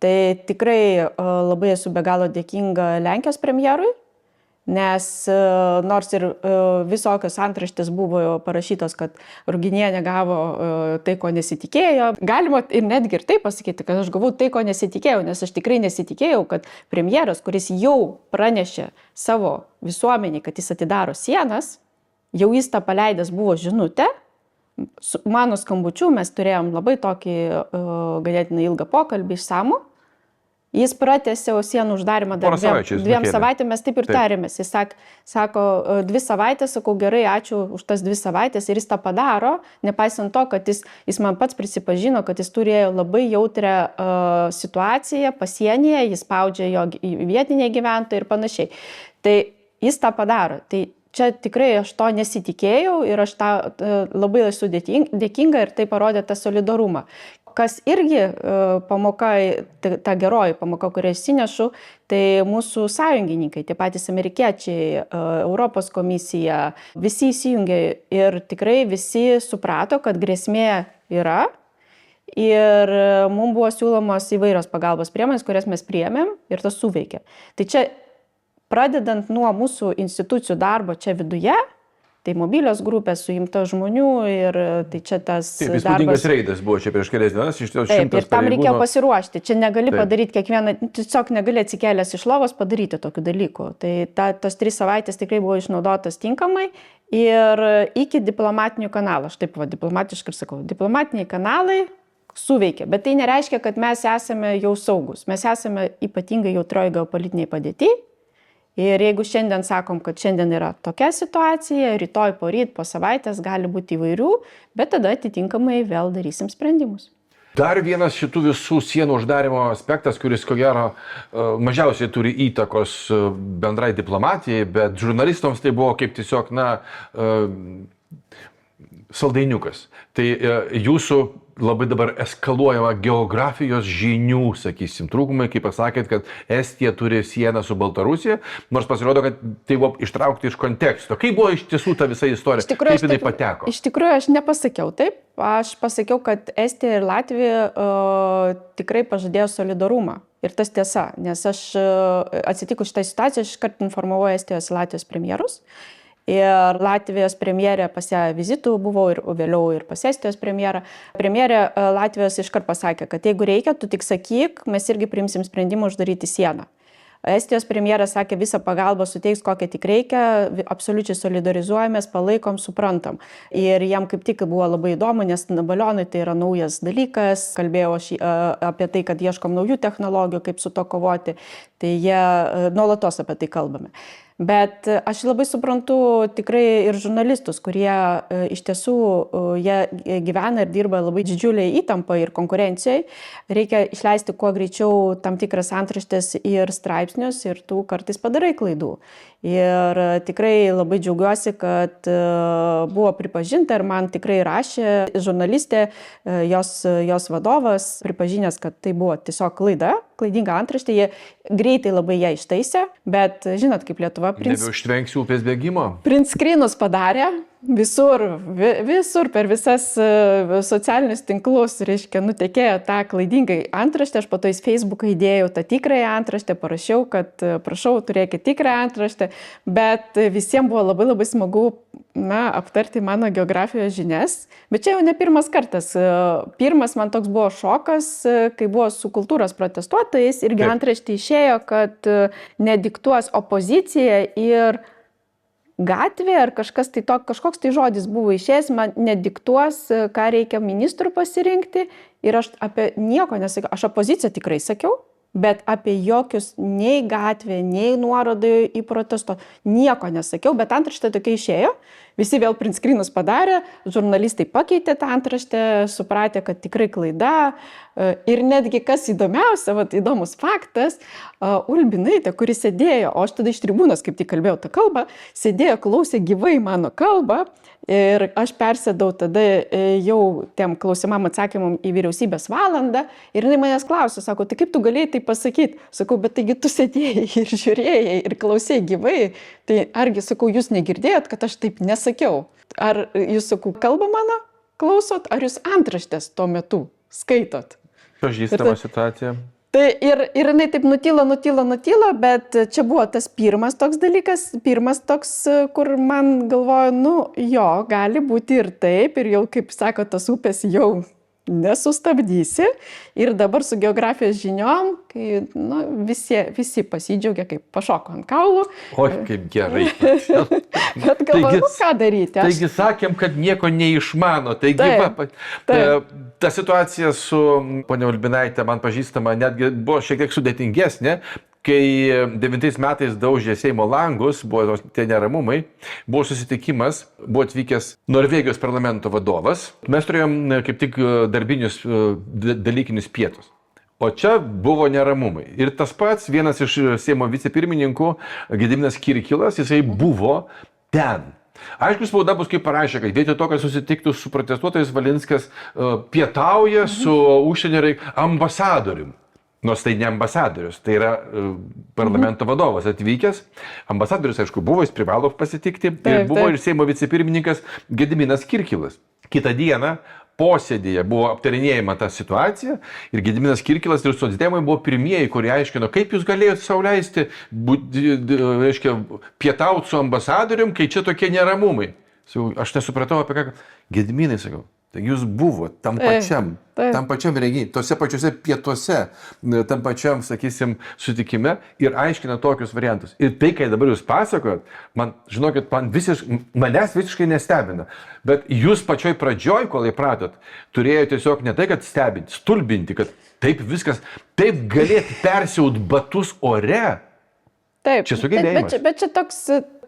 Tai tikrai labai esu be galo dėkinga Lenkijos premjerui, nes nors ir visokios antraštės buvo parašytos, kad Ruginienė gavo tai, ko nesitikėjo. Galima ir netgi ir taip pasakyti, kad aš gavau tai, ko nesitikėjau, nes aš tikrai nesitikėjau, kad premjeras, kuris jau pranešė savo visuomeniai, kad jis atidaro sienas, jau jis tą paleidęs buvo žinutę, su mano skambučiu mes turėjom labai tokį ganėtinai ilgą pokalbį išsamų. Jis pratęsė sienų uždarimą dar dviem savaitėm, mes taip ir tarėmės. Jis sako, 2 savaitės, sakau, gerai, ačiū už tas 2 savaitės ir jis tą padaro, nepaisant to, kad jis man pats prisipažino, kad jis turėjo labai jautrią situaciją pasienyje, jis spaudžia jo vietiniai gyventojai ir panašiai. Tai jis tą padaro. Tai čia tikrai aš to nesitikėjau ir aš tą labai esu dėkinga ir tai parodė tą solidarumą. Kas irgi pamoka, ta geroji pamoka, kurią įsinešu, tai mūsų sąjungininkai, tie patys amerikiečiai, Europos komisija, visi įsijungė ir tikrai visi suprato, kad grėsmė yra ir mums buvo siūlomos įvairios pagalbos priemonės, kurias mes priėmėm ir tas suveikė. Tai čia pradedant nuo mūsų institucijų darbo čia viduje, tai mobilios grupės suimta žmonių ir tai čia tas darbas. Taip, įspūdingas reidas buvo čia prieš kelias dienas, iš tiesų 100 pareigūnų. Ir tam reikėjo pasiruošti. Čia negali padaryti kiekvieną, tiesiog negali atsikėlęs iš lovos padaryti tokių dalykų. Tai tos 3 savaitės tikrai buvo išnaudotas tinkamai ir iki diplomatinių kanalų. Aš taip diplomatiškai sakau, diplomatiniai kanalai suveikia, bet tai nereiškia, kad mes esame jau saugus. Mes esame ypatingai jautrioje geopolitinėje padėtyje. Ir jeigu šiandien sakom, kad šiandien yra tokia situacija, rytoj, poryt, po savaitės gali būti įvairių, bet tada atitinkamai vėl darysim sprendimus. Dar vienas šitų visų sienų uždarimo aspektas, kuris ko gero mažiausiai turi įtakos bendrai diplomatijai, bet žurnalistams tai buvo kaip tiesiog, saldainiukas. Tai jūsų labai dabar eskaluojama geografijos žinių, sakysim, trūkumai, kaip pasakėt, kad Estija turi sieną su Baltarusija, nors pasirodo, kad tai buvo ištraukti iš konteksto. Kaip buvo iš tiesų ta visa istorija? Kaip jinai pateko? Iš tikrųjų, aš nepasakiau taip. Aš pasakiau, kad Estija ir Latvija tikrai pažadėjo solidarumą. Ir tas tiesa, nes aš atsitikus šitą situaciją, aš iškart informavau Estijos ir Latvijos premjerus. Ir Latvijos premjerė pas ją vizitų buvo ir vėliau ir pas Estijos premjerą. Premjerė Latvijos iškart pasakė, kad jeigu reikia, tu tik sakyk, mes irgi priimsim sprendimą uždaryti sieną. Estijos premjeras sakė, visą pagalbą suteiks, kokią tik reikia, absoliučiai solidarizuojamės, palaikom, suprantam. Ir jam kaip tik buvo labai įdomu, nes balionai tai yra naujas dalykas, kalbėjau aš apie tai, kad ieškom naujų technologijų, kaip su to kovoti, tai jie nuolatos apie tai kalbame. Bet aš labai suprantu tikrai ir žurnalistus, kurie iš tiesų jie gyvena ir dirba labai didžiuliai įtampai ir konkurencijai. Reikia išleisti kuo greičiau tam tikras antraštės ir straipsnius ir tu kartais padarai klaidų. Ir tikrai labai džiaugiuosi, kad buvo pripažinta ir man tikrai rašė žurnalistė, jos vadovas, pripažinęs, kad tai buvo tiesiog klaidinga antraštė. Jie greitai labai ją ištaisė, bet žinot, kaip Lietuva nebeužtvenksi upės bėgimo. Print screenus padarė, Visur per visas socialinius tinklus, reiškia, nutekėjo tą klaidingai antraštę, aš po to į Facebooką įdėjau tą tikrąją antraštę, parašiau, kad prašau, turėkite tikrąją antraštę, bet visiems buvo labai labai smagu aptarti mano geografijos žinias, bet čia jau ne pirmas kartas. Pirmas man toks buvo šokas, kai buvo su kultūros protestuotojais, irgi antraštė išėjo, kad nediktuos opozicija ir gatvė ar kažkas tai kažkoks tai žodis buvo išėjęs, man nediktuos, ką reikia ministrų pasirinkti ir aš apie nieko nesakiau. Aš opoziciją tikrai sakiau, bet apie jokius nei gatvė, nei nuorodai į protesto nieko nesakiau, bet antraštė tokia išėjo. Visi vėl print screenus padarė, žurnalistai pakeitė tą antraštę, supratė, kad tikrai klaida. Ir netgi kas įdomiausia, įdomus faktas, Ulbinaitė, kuri sėdėjo, o aš tada iš tribūnos, kaip tik kalbėjau tą kalbą, sėdėjo, klausė gyvai mano kalbą ir aš persėdau tada jau tiem klausimam atsakymam į vyriausybės valandą ir jinai manęs klausė, sako, tai kaip tu galėjai tai pasakyti? Sakau, bet taigi tu sėdėjai ir žiūrėjai ir klausėjai gyvai, tai argi, sakau, jūs negirdėjot, kad aš taip nesakiau? Ar jūs, sakau, kalbą mano klausot, ar jūs antraštės tuo metu skaitot? Pažįstama situacija. Tai ir jinai taip nutyla, bet čia buvo tas pirmas toks dalykas, kur man galvoju, jo, gali būti ir taip, ir jau, kaip sako, tas upės jau nesustabdysi. Ir dabar su geografijos žiniom, kai visi pasidžiaugia, kaip pašoko ant kaulų. Oi, kaip gerai. Bet galvoju, ką daryti? Taigi sakėm, kad nieko neišmano. Taigi, ta situacija su ponia Ulbinaitė, man pažįstama, netgi buvo šiek tiek sudėtingesnė. Kai 9 metais daužė Seimo langus, buvo tie neramumai, buvo susitikimas, buvo atvykęs Norvegijos parlamento vadovas. Mes turėjom kaip tik darbinius dalykinius pietus. O čia buvo neramumai. Ir tas pats, vienas iš Seimo vicepirmininkų, Gediminas Kirkilas, jisai buvo ten. Aišku, spauda bus kaip parašė, kad vietoj to, kad susitiktų su protestuotojais, Valinskas pietauja su užsienio ambasadoriumi. Nors tai ne ambasadorius, tai yra parlamento vadovas atvykęs. Ambasadorius, aišku, buvo, jis privalo pasitikti. Ir buvo ir Seimo vicepirmininkas Gediminas Kirkilas. Kitą dieną posėdėje buvo aptarinėjama ta situacija ir Gediminas Kirkilas ir socdemai buvo pirmieji, kurie aiškino, kaip jūs galėjote sau leisti pietauti su ambasadorium, kai čia tokie neramumai. Aš nesupratau apie ką. Gediminai, sakau. Taigi jūs buvo tam pačiam renginy, tose pačiose pietuose, tam pačiam, sakysim, sutikime ir aiškina tokius variantus. Ir tai, kai dabar jūs pasakojat, man, žinokit, manęs visiškai nestebina. Bet jūs pačioj pradžioj, kol įpratot, turėjo tiesiog ne tai, kad stebinti, stulbinti, kad taip viskas, taip galėt persiaut batus ore. Taip, čia sugebėjimas. Bet čia toks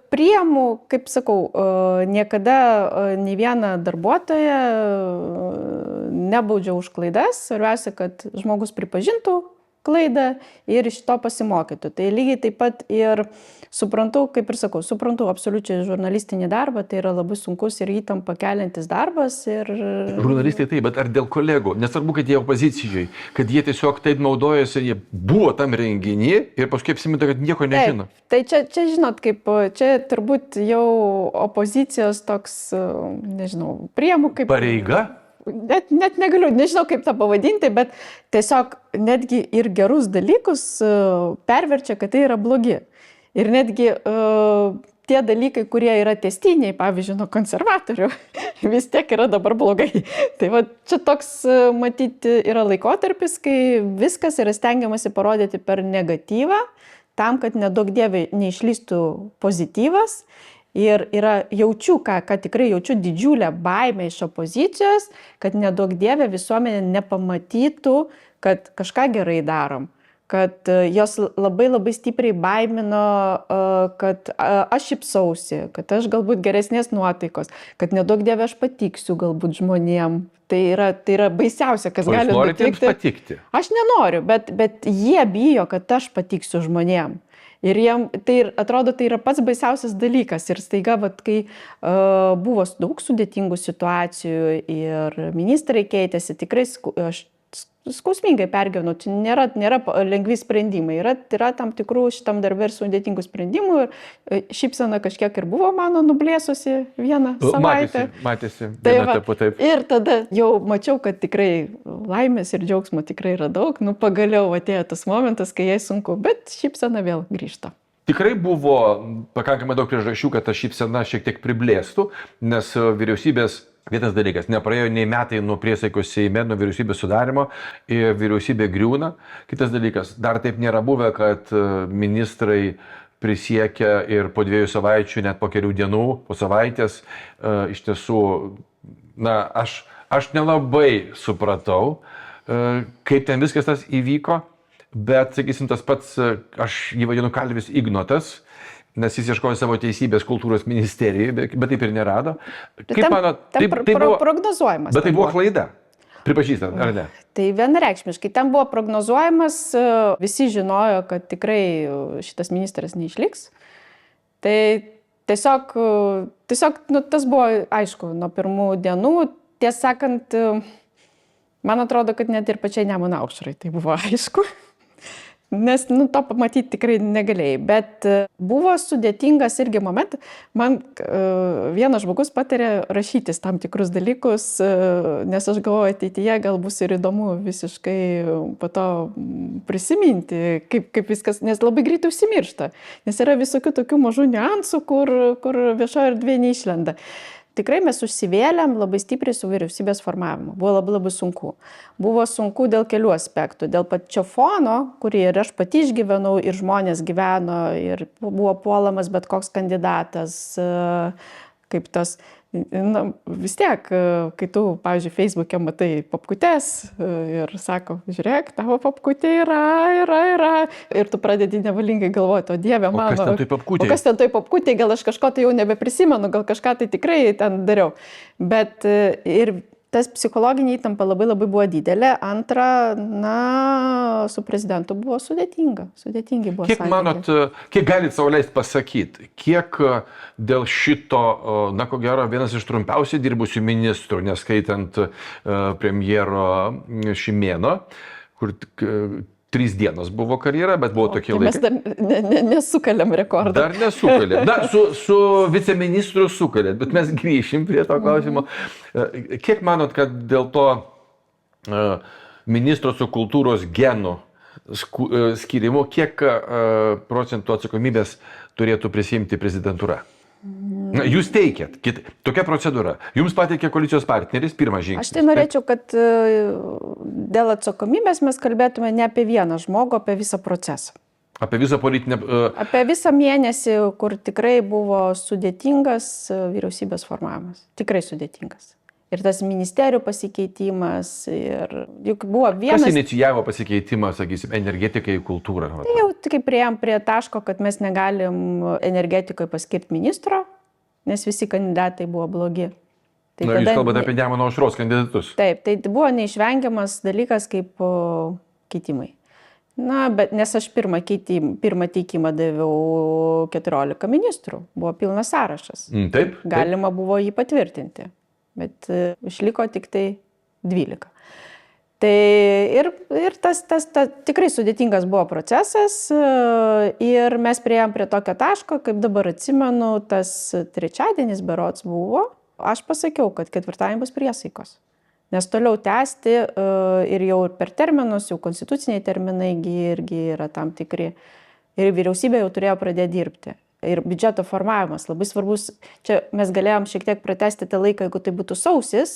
priemu, kaip sakau, niekada nei vieną darbuotoją nebaudžiau už klaidas. Svarbiausia, kad žmogus pripažintų klaidą ir iš to pasimokytų. Tai lygiai taip pat ir suprantu, kaip ir sakau, suprantu absoliučiai žurnalistinį darbą, tai yra labai sunkus ir įtampą keliantis darbas. Žurnalistai taip, bet ar dėl kolegų, nesvarbu, kad jie opozicijoje, kad jie tiesiog taip naudojasi, jie buvo tam renginy ir paskui apsiminta, kad nieko nežino. Tai čia žinot, kaip čia turbūt jau opozicijos toks, nežinau, priemu kaip... Pareiga? Net negaliu, nežinau kaip tą pavadinti, bet tiesiog netgi ir gerus dalykus perverčia, kad tai yra blogi. Ir netgi tie dalykai, kurie yra tęstiniai, pavyzdžiui, nuo konservatorių, vis tiek yra dabar blogai. Tai va, čia toks, matyti, yra laikotarpis, kai viskas yra stengiamasi parodyti per negatyvą, tam, kad nedaug dievai neišlystų pozityvas. Ir jaučiu, ką tikrai jaučiu didžiulę baimę iš opozicijos, kad nedaug dievė visuomenė nepamatytų, kad kažką gerai darom. Kad jos labai labai stipriai baimino, kad aš šypsausi, kad aš galbūt geresnės nuotaikos, kad nedaug dievė aš patiksiu galbūt žmonėm. Tai yra baisiausia, kas gali nutikti. Jūs norite jiems patikti? Aš nenoriu, bet jie bijo, kad aš patiksiu žmonėm. Ir jiem, atrodo, tai yra pats baisiausias dalykas. Ir staiga, kai buvo daug sudėtingų situacijų ir ministrai keitėsi, tikrai aš skausmingai pergyvenu, čia nėra lengvi sprendimai, yra tam tikrų šitam darbė ir sudėtingų sprendimų ir šypsena kažkiek ir buvo mano nublėsusi vieną savaitę. Matėsi. Taip. Ir tada jau mačiau, kad tikrai laimės ir džiaugsmo tikrai yra daug, pagaliau atėjo tas momentas, kai jai sunku, bet šypsena vėl grįžta. Tikrai buvo pakankamai daug priežasčių, kad ta šypsena šiek tiek priblėstų, nes vyriausybės vienas dalykas, nepraėjo nei metai nuo priesaikos Seime, nuo vyriausybės sudarimo ir vyriausybė griūna. Kitas dalykas, dar taip nėra buvę, kad ministrai prisiekia ir po 2 savaičių, net po kelių dienų, po savaitės, iš tiesų, aš nelabai supratau, kaip ten viskas tas įvyko, bet, sakysim, tas pats, aš jį vadinu Kalvis Ignotas, nes jis ieškojo savo teisybės kultūros ministerijoje, bet taip ir nerado. Kaip manot, tai buvo prognozuojamas. Bet tai buvo klaida. Pripažįstat, ar ne? Tai vienareikšmiškai. Ten buvo prognozuojamas, visi žinojo, kad tikrai šitas ministras neišliks. Tai tiesiog tas buvo aišku nuo pirmų dienų. Tiesą sakant, man atrodo, kad net ir pačiai Nemuno aušrai tai buvo aišku. Nes to pamatyti tikrai negalėjai, bet buvo sudėtingas irgi momentas. Man vienas žmogus patarė rašytis tam tikrus dalykus, nes aš galvoju, ateityje gal bus ir įdomu visiškai po to prisiminti, kaip viskas, nes labai greitai užsimiršta, nes yra visokių tokių mažų niuansų, kur viešoje erdvėje neišlenda. Tikrai mes užsivėlėm labai stipriai su vyriausybės formavimu. Buvo labai sunku. Buvo sunku dėl kelių aspektų. Dėl pačio fono, kurį ir aš pati išgyvenau, ir žmonės gyveno, ir buvo puolamas bet koks kandidatas, kaip tas, vis tiek, kai tu, pavyzdžiui, Facebook'e matai popkutes ir sako, žiūrėk, tavo popkutė yra. Ir tu pradedi nevalingai galvoti, o Dieve mano. O kas ten toj popkutė, gal aš kažko tai jau nebeprisimenu, gal kažką tai tikrai ten dariau. Bet ir tas psichologinė įtampa labai buvo didelė. Antra, su prezidentu buvo sudėtingi buvo kiek santykiai. Manot, kiek galit sau leist pasakyti, kiek dėl šito, ko gero, vienas iš trumpiausiai dirbusių ministrų, neskaitant premjero Šimėno, kur 3 dienos buvo karjera, bet buvo tokie laikai. Mes dar nesukalėm rekordą. Dar nesukalėm. Su viceministru sukalėt, bet mes grįšim prie to klausimo. Kiek manot, kad dėl to ministro su kultūros genų skirimo, kiek procentų atsakomybės turėtų prisimti prezidentūra? Jūs teikėt, tokia procedūra. Jums pateikė koalicijos partneris, pirmas žingsnis. Aš tai norėčiau, kad dėl atsakomybės mes kalbėtume ne apie vieną žmogų, apie visą procesą. Apie visą politinę... Apie visą mėnesį, kur tikrai buvo sudėtingas vyriausybės formavimas. Tikrai sudėtingas. Ir tas ministerijų pasikeitimas, ir juk buvo vienas... Kas inicijavo pasikeitimą, sakysim, energetikai į kultūrą? Tai jau tik priėjom prie taško, kad mes negalim energetikoje paskirti ministro, nes visi kandidatai buvo blogi. Tai jūs kalbate apie Nemuno aušros kandidatus. Taip, tai buvo neišvengiamas dalykas kaip keitimai. Bet nes aš pirmą teikimą daviau 14 ministrų, buvo pilnas sąrašas. Taip. Galima buvo jį patvirtinti. Bet išliko tik tai 12. Tai ir tas tikrai sudėtingas buvo procesas ir mes priėjom prie tokio taško, kaip dabar atsimenu, tas trečiadienis berods buvo. Aš pasakiau, kad ketvirtadienį bus priesaikos. Nes toliau tęsti ir jau per terminus, jau konstituciniai terminai irgi yra tam tikri. Ir vyriausybė jau turėjo pradėti dirbti. Ir biudžeto formavimas labai svarbus. Čia mes galėjom šiek tiek pratęsti tą laiką, jeigu tai būtų sausis,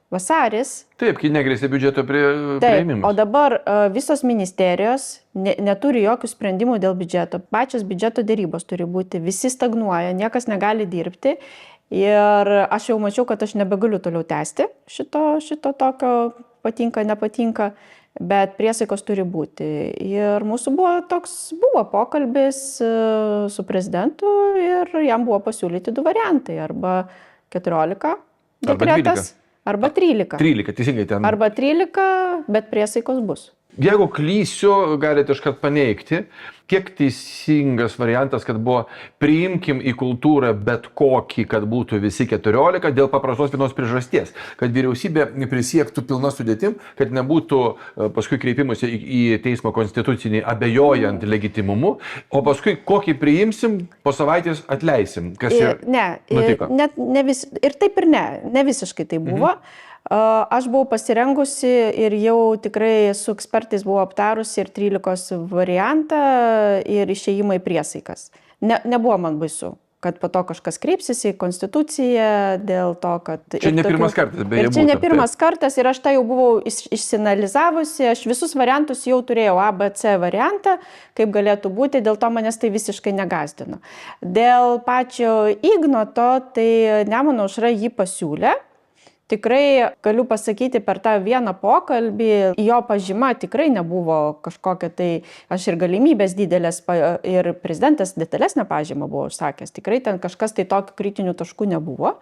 vasaris. Taip, kai negrėsė biudžeto priėmimas. O dabar visos ministerijos neturi jokių sprendimų dėl biudžeto. Pačios biudžeto dėrybos turi būti, visi stagnuoja, niekas negali dirbti. Ir aš jau mačiau, kad aš nebegaliu toliau tęsti šito tokio patinka, nepatinka. Bet priesaikos turi būti. Ir mūsų buvo pokalbis su prezidentu ir jam buvo pasiūlyti 2 variantai. Arba 14 dekretas, arba 13. 13, teisingai ten. Arba 13, bet priesaikos bus. Jeigu klysiu, galite iškart paneigti, kiek teisingas variantas, kad buvo priimkim į kultūrą bet kokį, kad būtų visi 14, dėl paprastos vienos priežasties, kad vyriausybė prisiektų pilna sudėtim, kad nebūtų paskui kreipimusi į teismo konstitucinį abejojant legitimumu, o paskui kokį priimsim, po savaitės atleisim. Kas čia nutiko? Ir taip ir ne visiškai tai buvo. Aš buvau pasirengusi ir jau tikrai su ekspertais buvau aptarusi ir 13 variantą ir išėjimą į priesaikas. Nebuvo man baisu, kad po to kažkas kreipsis į konstituciją dėl to, kad... Čia ne pirmas kartas, beje. Čia ne pirmas kartas ir aš tai jau buvau išsianalizavusi, aš visus variantus jau turėjau A, B, C variantą, kaip galėtų būti, dėl to manęs tai visiškai negazdino. Dėl pačio Ignoto, tai Nemuno aušra jį pasiūlė. Tikrai galiu pasakyti, per tą vieną pokalbį jo pažyma tikrai nebuvo kažkokia tai, aš ir galimybės didelės, ir prezidentas detalesnę pažymą buvo užsakęs. Tikrai ten kažkas tai tokių kritinių taškų nebuvo.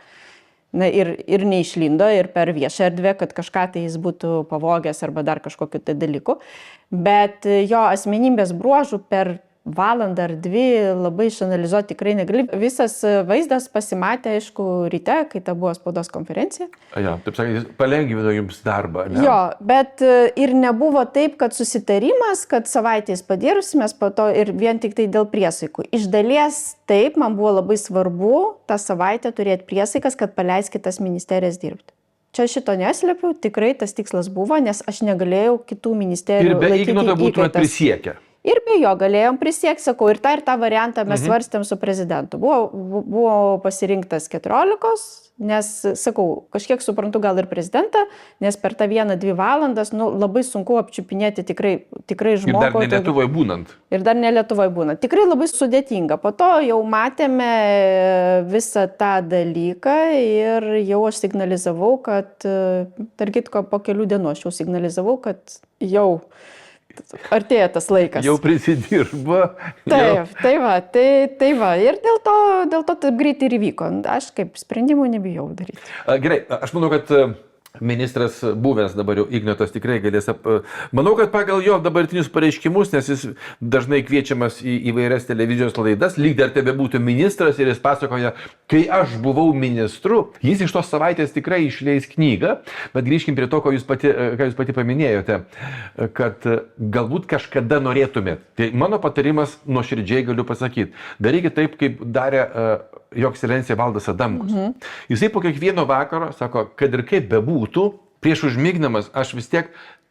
Na, ir neišlindo ir per viešą erdvę, kad kažką tai jis būtų pavogęs arba dar kažkokiu tai dalyku. Bet jo asmenybės bruožų per valandą ar dvi labai išanalizuoti tikrai negali. Visas vaizdas pasimatė, aišku, ryte, kai ta buvo spaudos konferencija. Ja, taip sakant, jis palengvino jums darbą, ne? Jo, bet ir nebuvo taip, kad susitarimas, kad savaitės padirsimės po to ir vien tik tai dėl priesaikų. Iš dalies taip, man buvo labai svarbu tą savaitę turėti priesaikas, kad paleiskit tas ministerijas dirbti. Čia šito neslėpiu, tikrai tas tikslas buvo, nes aš negalėjau kitų ministerijų ir be Ignoto būtumėt prisiekę. Ir be jo galėjom prisiekti, sakau, ir tą variantą mes svarstėm su prezidentu. Buvo pasirinktas 14, nes, sakau, kažkiek suprantu gal ir prezidentą, nes per tą 1-2 valandas labai sunku apčiupinėti tikrai žmogų. Ir dar ne Lietuvoje būnant. Ir dar ne Lietuvoje būnant. Tikrai labai sudėtinga. Po to jau matėme visą tą dalyką ir jau aš signalizavau, kad, tarp kitko, po kelių dienų aš jau signalizavau, kad jau artėja tas laikas. Jau prisidirba. Taip, tai va. Ir dėl to taip greitai ir įvyko. Aš kaip sprendimų nebijau daryti. Gerai, aš manau, kad ministras buvęs dabar jau Ignotas tikrai galės, manau, kad pagal jo dabartinius pareiškimus, nes jis dažnai kviečiamas į įvairias televizijos laidas, lyg dar tebe būtų ministras ir jis pasakoja, kai aš buvau ministru, jis iš tos savaitės tikrai išleis knygą, bet grįžkim prie to, ką jūs pati paminėjote, kad galbūt kažkada norėtumėt. Tai mano patarimas, nuoširdžiai galiu pasakyti, darykit taip, kaip darė jo ekscelencija Valdas Adamkus. Jisai po kiekvieno vakaro sako, kad ir kaip bebūtų, prieš užmigdamas aš vis tiek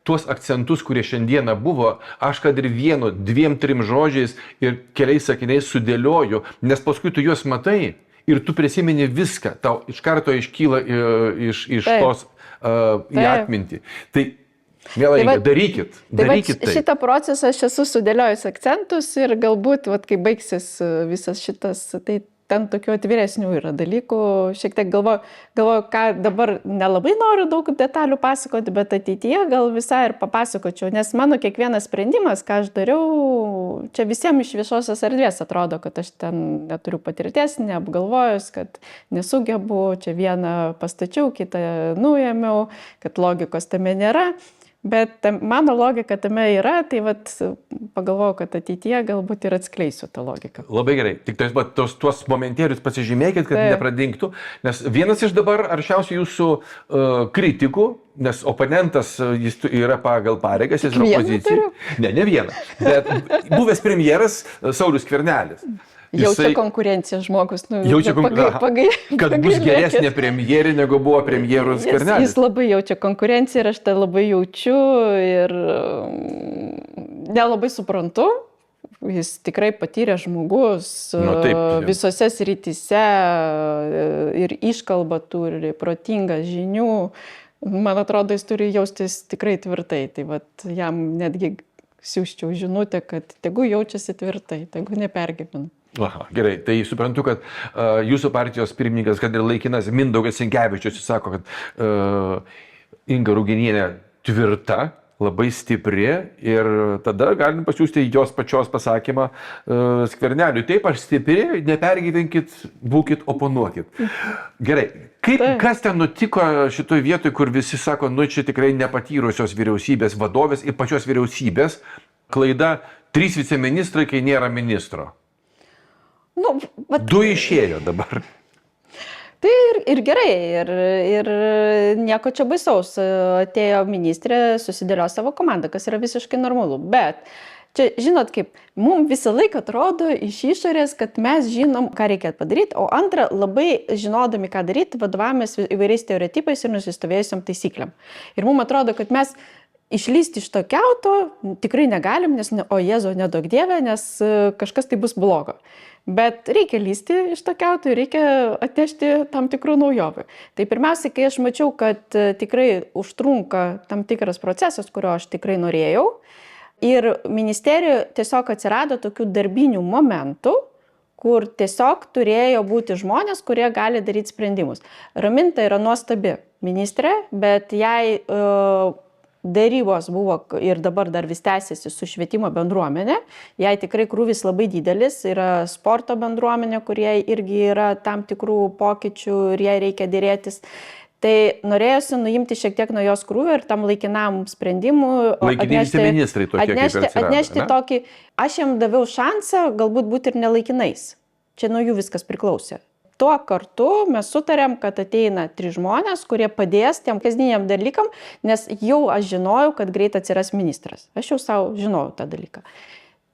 tuos akcentus, kurie šiandieną buvo, aš kad ir 1, 2, 3 žodžiais ir keliais sakiniais sudėlioju, nes paskui tu juos matai ir tu prisimeni viską, tau iš karto iškyla iš tos į atmintį. Tai Mielai, darykit tai. Šitą procesą aš esu sudėliojus akcentus ir galbūt, kai baigsis visas šitas, tai ten tokių atviresnių yra dalykų. Šiek tiek galvoju, ką dabar nelabai noriu daug detalių pasakoti, bet ateityje gal visai ir papasakočiau, nes mano kiekvienas sprendimas, ką aš dariau, čia visiems iš viešosios erdvės atrodo, kad aš ten neturiu patirties, neapgalvojus, kad nesugebu, čia vieną pastačiau, kitą nuėmiau, kad logikos tame nėra. Bet mano logika tame yra, tai pagalvojau, kad ateityje galbūt ir atskleisiu tą logiką. Labai gerai. Tik tuos momentėlius pasižymėkit, kad nepradingtų. Nes vienas iš dabar aršiausių jūsų kritikų, nes oponentas jis yra pagal pareigas, jis yra opozicija. Ne vienas. Bet buvęs premjeras Saulius Skvernelis. Jaučia konkurenciją žmogus. Jaučia konkurenciją. Kad bus geresnė premjerė, negu buvo premjerų Skvernelis. Jis labai jaučia konkurenciją ir aš tai labai jaučiu ir nelabai suprantu. Jis tikrai patyrė žmogus visose srityse ir iškalbą turi, protingas žinių. Man atrodo, jis turi jaustis tikrai tvirtai. Tai jam netgi siųsčiau žinutę, kad tegu jaučiasi tvirtai, tegu nepergyvena. Aha, gerai, tai suprantu, kad jūsų partijos pirmininkas, kad ir laikinas Mindaugas Sinkevičius, jis sako, kad Inga Ruginienė tvirta, labai stipri ir tada galim pasiūsti jos pačios pasakymą Skverneliui. Taip, aš stipri, nepergyvenkit, būkit, oponuokit. Gerai, kas ten nutiko šitoj vietoj, kur visi sako, nu čia tikrai nepatyrusios vyriausybės vadovės ir pačios vyriausybės klaida 3 viceministrai, kai nėra ministro. Nu, 2 išėjo dabar. Tai ir gerai, ir nieko čia baisaus. Atėjo ministrė, susidėlio savo komandą, kas yra visiškai normalu. Bet čia, žinot kaip, mums visą laiką atrodo iš išorės, kad mes žinom, ką reikia padaryti, o antra, labai žinodami, ką daryti, vadovavomės įvairiais stereotipais ir nusistovėjusiam taisyklėm. Ir mums atrodo, kad mes išlysti iš to kiauto tikrai negalim, nes, o Jėzau, nedaug dievė, nes kažkas tai bus blogo. Bet reikia lysti iš to kiauto ir reikia atnešti tam tikrų naujovių. Tai pirmiausia, kai aš mačiau, kad tikrai užtrunka tam tikras procesas, kurio aš tikrai norėjau, ir ministerijoje tiesiog atsirado tokių darbinių momentų, kur tiesiog turėjo būti žmonės, kurie gali daryti sprendimus. Raminta yra nuostabi ministrė, bet jai darybos buvo ir dabar dar vis tęsiasi su švietimo bendruomenė. Jai tikrai krūvis labai didelis, yra sporto bendruomenė, kurie irgi yra tam tikrų pokyčių ir jai reikia dėrėtis. Tai norėjusi nuimti šiek tiek nuo jos krūvio ir tam laikinam sprendimui atnešti tokį, aš jam daviau šansą galbūt būti ir nelaikinais. Čia nuo jų viskas priklausė. Tuo kartu mes sutarėm, kad ateina 3 žmonės, kurie padės tiem kasdieniam dalykam, nes jau aš žinojau, kad greit atsiras ministras. Aš jau savo žinojau tą dalyką.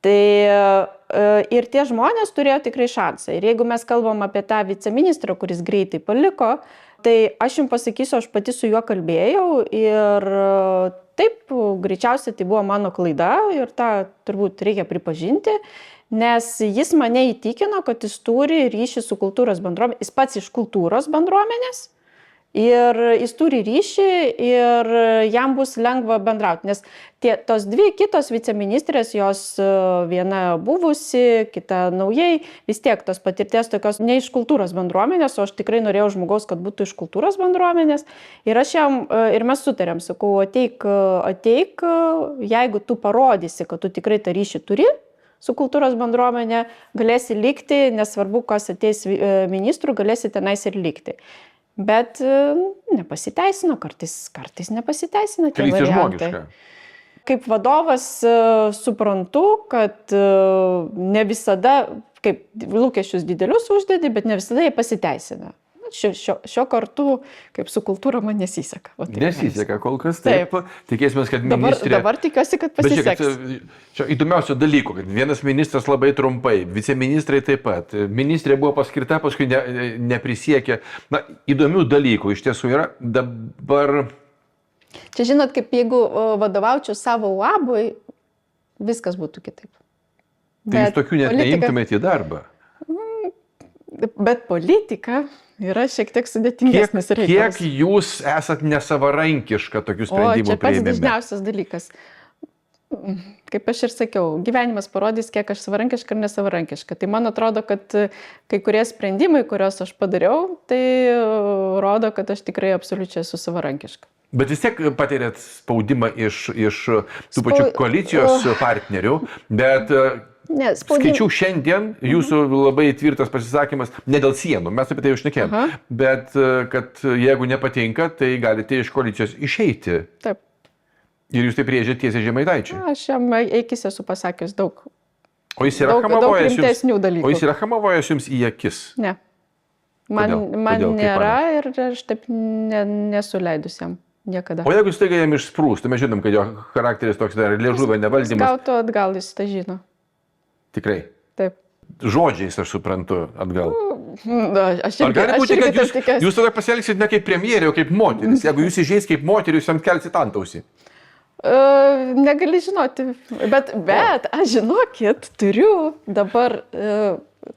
Tai ir tie žmonės turėjo tikrai šansą. Ir jeigu mes kalbam apie tą viceministrą, kuris greitai paliko, tai aš jums pasakysiu, aš pati su juo kalbėjau ir taip, greičiausiai tai buvo mano klaida ir tą turbūt reikia pripažinti. Nes jis mane įtikino, kad jis turi ryšį su kultūros bendruomenė, jis pats iš kultūros bendruomenės ir jis turi ryšį ir jam bus lengva bendrauti. Nes tos 2 kitos viceministrės, jos viena buvusi, kita naujai, vis tiek tos patirties tokios ne iš kultūros bendruomenės, o aš tikrai norėjau žmogaus, kad būtų iš kultūros bendruomenės. Ir aš jam, ir mes sutarėm, sakau, ateik, jeigu tu parodysi, kad tu tikrai tą ryšį turi, su kultūros bendruomenė, galėsi likti, nesvarbu, kas ateis ministrų, galėsi tenais ir likti. Bet nepasiteisino, kartais nepasiteisino tie variantai. Kaip vadovas suprantu, kad ne visada, kaip lūkesčius didelius uždedi, bet ne visada jie pasiteisina. Šio kartu, kaip su kultūra, man nesiseka. Nesiseka kol kas, taip. Tikėsime, kad ministrė... Dabar tikiuosi, kad pasiseks. Čia įdomiausio dalyko, kad vienas ministras labai trumpai, viceministrai taip pat. Ministrė buvo paskirta, paskui neprisiekė. Na, įdomių dalykų iš tiesų yra dabar... Čia žinot, kaip jeigu vadovaučiau savo UAB-ui, viskas būtų kitaip. Tai jūs tokių net neimtumėte į darbą. Bet politika yra šiek tiek sudėtingesnis reikalas. Kiek jūs esat nesavarankiška tokių sprendimų priėmime? Čia pats dažniausias dalykas. Kaip aš ir sakiau, gyvenimas parodys, kiek aš savarankiška ir nesavarankiška. Tai man atrodo, kad kai kurie sprendimai, kuriuos aš padariau, tai rodo, kad aš tikrai absoliučiai esu savarankiška. Bet vis tiek patirėt spaudimą iš tų pačių koalicijos partnerių, bet... Skaičiau šiandien jūsų labai tvirtas pasisakymas, ne dėl sienų, mes apie tai jau šnekėjom, bet kad jeigu nepatinka, tai galite iš koalicijos išeiti. Taip. Ir jūs tai priežėt tiesiai Žemaitaičiui. Aš jam eikis esu pasakius daug rimtesnių dalykų. O jis yra hamavojęs jums į akis? Ne. Man nėra ir aš taip nesuleidus jam niekada. O jeigu staiga jam išsprūstų, mes žinom, kad jo charakteris toks dar liežuvio nevaldymas. Gautų atgal, jis tą žino. Tikrai? Taip. Žodžiais aš suprantu atgal. Ar gali būti, kad jūs tada pasielgsit ne kaip premjerė, o kaip moteris? Jeigu jūs įžeis kaip moteris, jūs jam kelsit antausį. Negali žinoti. Bet aš žinokit, turiu dabar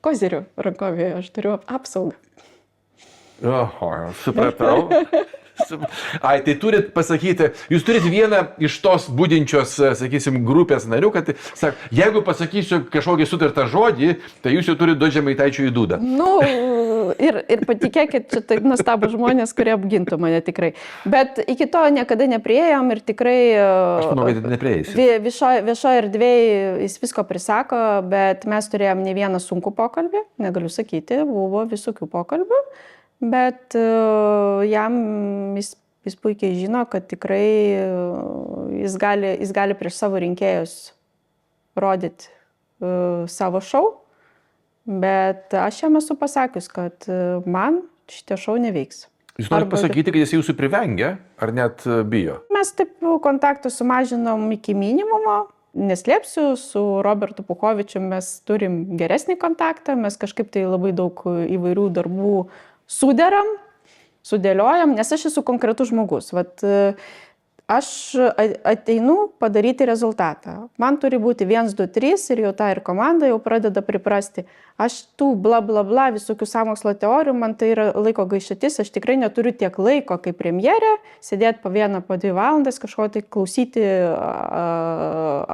kozirių rankovėje, aš turiu apsaugą. Oho, supratau. Ai, tai turit pasakyti, jūs turit vieną iš tos būdinčios, sakysim, grupės narių, kad, jeigu pasakysiu kažkokį sutartą žodį, tai jūs jau turit duoti Žemaitaičiui į dūdą. ir patikėkit, čia tai nuostabų žmonės, kurie apgintų mane tikrai. Bet iki to niekada nepriejom ir tikrai... Aš manau, kad neprieisi. Viešoje erdvėje jis visko prisako, bet mes turėjom ne vieną sunkų pokalbį, negaliu sakyti, buvo visokių pokalbių, bet jam jis puikiai žino, kad tikrai jis gali prieš savo rinkėjus rodyti savo šou. Bet aš jam esu pasakius, kad man šitie šou neveiks. Jūs norite pasakyti, kad jis jūsų privengia, ar net bijo? Mes taip kontaktų sumažinom iki minimumo. Neslėpsiu, su Robertu Puchovičiu mes turim geresnį kontaktą, mes kažkaip tai labai daug įvairių darbų sudėliojam, nes aš esu konkretus žmogus. Vat, aš ateinu padaryti rezultatą. Man turi būti 1, 2, 3 ir jau ta ir komanda jau pradeda priprasti. Aš tų bla bla bla visokių sąmokslo teorijų, man tai yra laiko gaišatis, aš tikrai neturiu tiek laiko kaip premjerė, sėdėti po 1, po 2 valandas, kažko tai klausyti